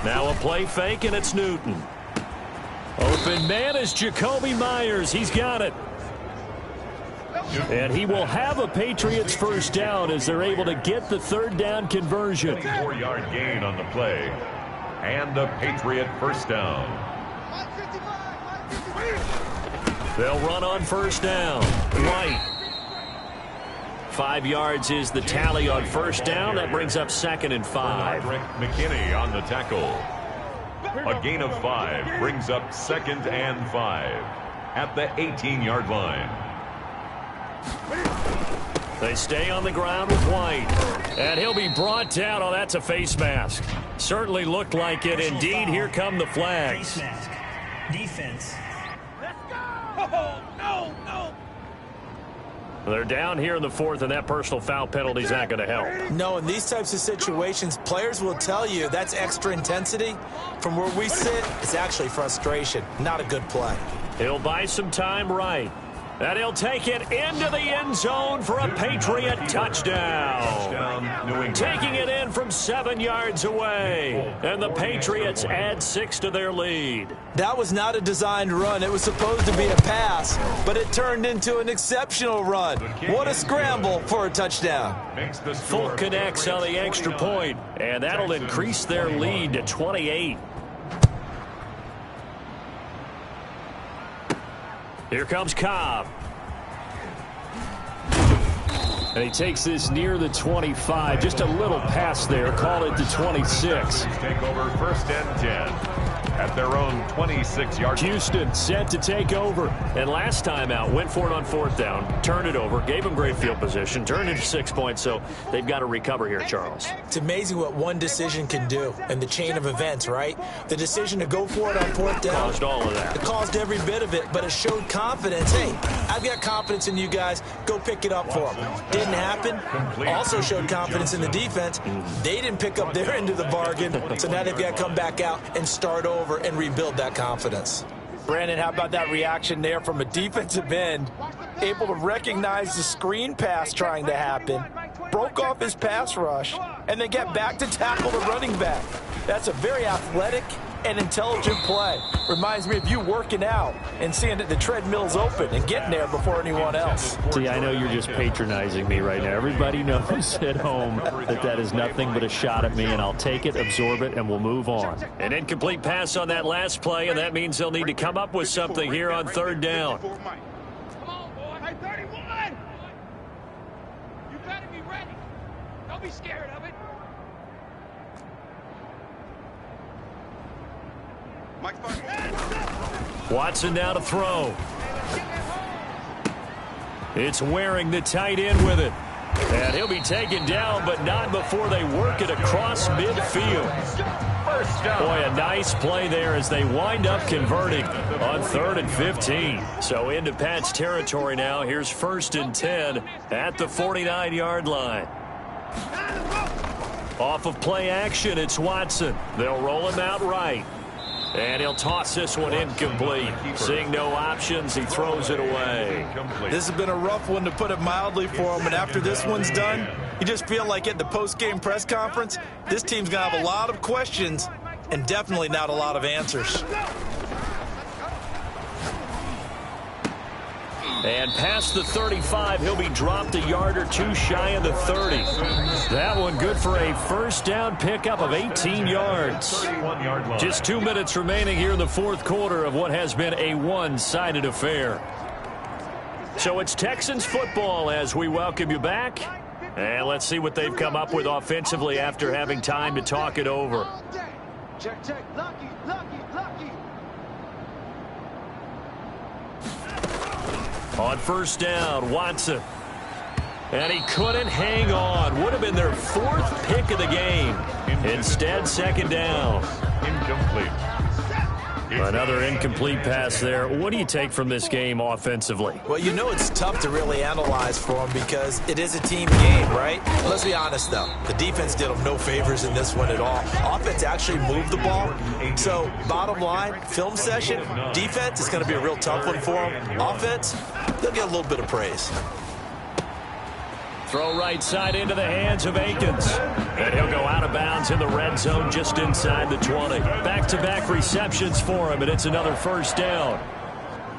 Now a play fake, and it's Newton. Open man is Jacoby Myers. He's got it. And he will have a Patriots first down as they're able to get the third down conversion. 4-yard gain on the play. And a Patriot first down. They'll run on first down. White. 5 yards is the tally on first down. That brings up 2nd and 5. McKinney on the tackle. A gain of 5 brings up 2nd and 5 at the 18-yard line. They stay on the ground with White. And he'll be brought down. Oh, that's a face mask. Certainly looked like it. Indeed, here come the flags. Face mask. Defense. Let's go! Oh, no, no. They're down here in the 4th, and that personal foul penalty is not going to help. No, in these types of situations, players will tell you that's extra intensity. From where we sit, it's actually frustration. Not a good play. He'll buy some time right. And he'll take it into the end zone for a Patriot touchdown. Taking it in from 7 yards away. And the Patriots add 6 to their lead. That was not a designed run. It was supposed to be a pass, but it turned into an exceptional run. What a scramble for a touchdown. Full connects on the extra point, and that'll increase their lead to 28. Here comes Cobb. And he takes this near the 25. Just a little pass there. Call it the 26. Take over 1st and 10 at their own 26-yard. Houston set to take over. And last time out, went for it on 4th down, turned it over, gave them great field position, turned into 6 points. So they've got to recover here, Charles. It's amazing what one decision can do in the chain of events, right? The decision to go for it on 4th down. Caused all of that. It caused every bit of it, but it showed confidence. Hey, I've got confidence in you guys. Go pick it up for them. Didn't happen. Also showed confidence in the defense. They didn't pick up their end of the bargain, so now they've got to come back out and start over and rebuild that confidence. Brandon, how about that reaction there from a defensive end? Able to recognize the screen pass trying to happen, broke off his pass rush, and then get back to tackle the running back. That's a very athletic and intelligent play. Reminds me of you working out and seeing that the treadmill's open and getting there before anyone else. See, I know you're just patronizing me right now. Everybody knows at home that is nothing but a shot at me, and I'll take it, absorb it, and we'll move on. An incomplete pass on that last play, and that means they'll need to come up with something here on 3rd down. Come on, boy. Hey, 31! You better be ready. Don't be scared of it. Watson now to throw. It's Waring, the tight end, with it. And he'll be taken down, but not before they work it across midfield. Boy, a nice play there as they wind up converting on 3rd and 15. So into Pat's territory now. Here's 1st and 10 at the 49-yard line. Off of play action, it's Watson. They'll roll him out right. And he'll toss this one incomplete. Seeing no options, he throws it away. This has been a rough one, to put it mildly, for him. And after this one's done, you just feel like at the post-game press conference, this team's going to have a lot of questions and definitely not a lot of answers. And past the 35, he'll be dropped a yard or two shy of the 30. That one good for a first down pickup of 18 yards. Just 2 minutes remaining here in the 4th quarter of what has been a one-sided affair. So it's Texans football as we welcome you back. And let's see what they've come up with offensively after having time to talk it over. Check, check. Lucky, lucky, lucky. On first down, Watson. And he couldn't hang on. Would have been their 4th pick of the game. Instead, 2nd down. Incomplete. Another incomplete pass there. What do you take from this game offensively? Well, you know it's tough to really analyze for them because it is a team game, right? Let's be honest, though. The defense did them no favors in this one at all. Offense actually moved the ball. So, bottom line, film session, defense is going to be a real tough one for them. Offense, they'll get a little bit of praise. Throw right side into the hands of Akins. And he'll go out of bounds in the red zone just inside the 20. Back-to-back receptions for him, and it's another first down.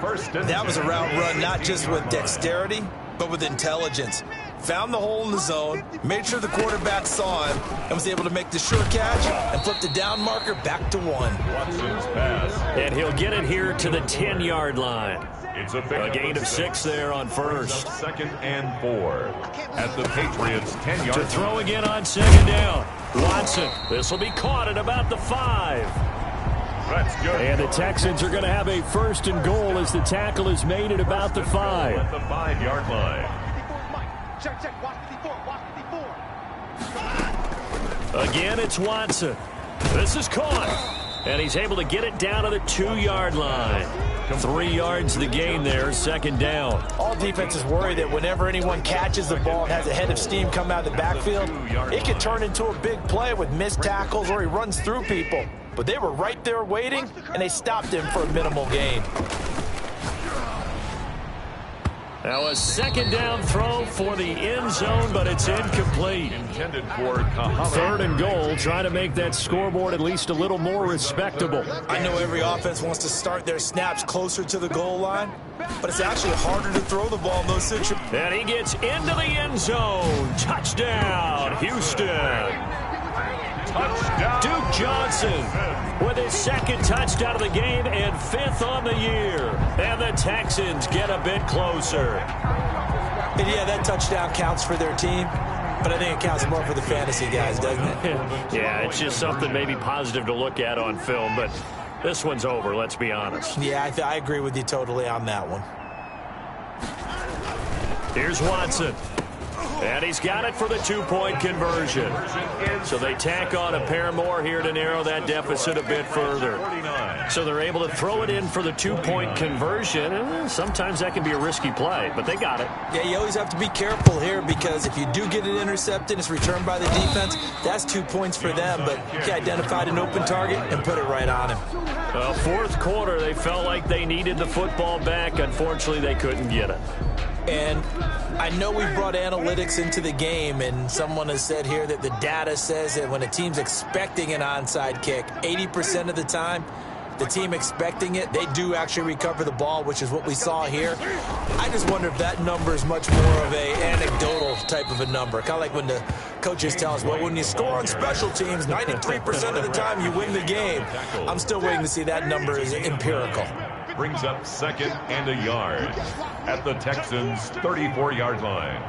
That was a route run not just with dexterity, but with intelligence. Found the hole in the zone, made sure the quarterback saw him, and was able to make the sure catch and flip the down marker back to 1. Watson's pass. And he'll get it here to the 10-yard line. It's a gain of 6 there on first. 2nd and 4 at the Patriots' 10-yard To line. throw again on 2nd down. Watson. This will be caught at about the 5. That's good. And the Texans are going to have a 1st and goal as the tackle is made at about the 5. At the 5-yard line. Check. Watch 54. Watch 54. Again, it's Watson. This is caught. And he's able to get it down to the 2-yard line. 3 yards the gain there, 2nd down. All defenses worry that whenever anyone catches the ball and has a head of steam come out of the backfield, it can turn into a big play with missed tackles or he runs through people. But they were right there waiting, and they stopped him for a minimal gain. Now a 2nd down throw for the end zone, but it's incomplete. Intended for Kahama. 3rd and goal, trying to make that scoreboard at least a little more respectable. I know every offense wants to start their snaps closer to the goal line, but it's actually harder to throw the ball in those situations. And he gets into the end zone. Touchdown, Houston. Touchdown. Duke Johnson with his 2nd touchdown of the game and 5th on the year. And the Texans get a bit closer. And yeah, that touchdown counts for their team, but I think it counts more for the fantasy guys, doesn't it? Yeah, it's just something maybe positive to look at on film, but this one's over, let's be honest. Yeah, I agree with you totally on that one. Here's Watson. And he's got it for the 2-point conversion. So they tack on a pair more here to narrow that deficit a bit further. So they're able to throw it in for the 2-point conversion. And sometimes that can be a risky play, but they got it. Yeah, you always have to be careful here because if you do get it intercepted, it's returned by the defense, that's 2 points for them. But he identified an open target and put it right on him. Well, 4th quarter, they felt like they needed the football back. Unfortunately, they couldn't get it. And I know we brought analytics into the game, and someone has said here that the data says that when a team's expecting an onside kick, 80% of the time, the team expecting it, they do actually recover the ball, which is what we saw here. I just wonder if that number is much more of a anecdotal type of a number. Kind of like when the coaches tell us, well, when you score on special teams, 93% of the time you win the game. I'm still waiting to see that number is empirical. Brings up 2nd and a yard at the Texans' 34-yard line.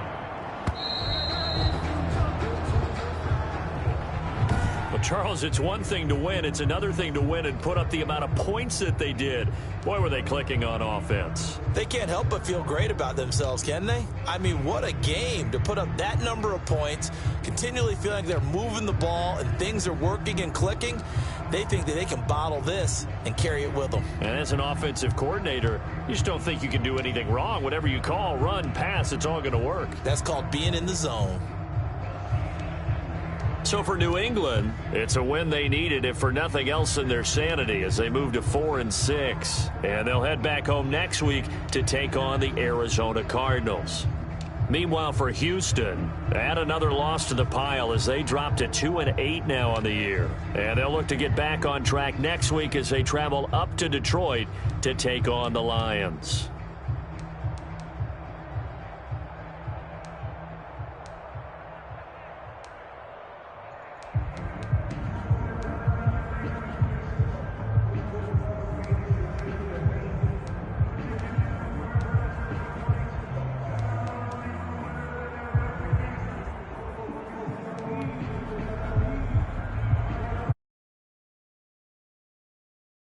Well, Charles, it's one thing to win. It's another thing to win and put up the amount of points that they did. Boy, were they clicking on offense. They can't help but feel great about themselves, can they? I mean, what a game to put up that number of points, continually feeling like they're moving the ball and things are working and clicking. They think that they can bottle this and carry it with them. And as an offensive coordinator, you just don't think you can do anything wrong. Whatever you call, run, pass, it's all going to work. That's called being in the zone. So for New England, it's a win they needed, if for nothing else than their sanity, as they move to 4-6. And they'll head back home next week to take on the Arizona Cardinals. Meanwhile, for Houston, add another loss to the pile as they drop to 2-8 now on the year. And they'll look to get back on track next week as they travel up to Detroit to take on the Lions.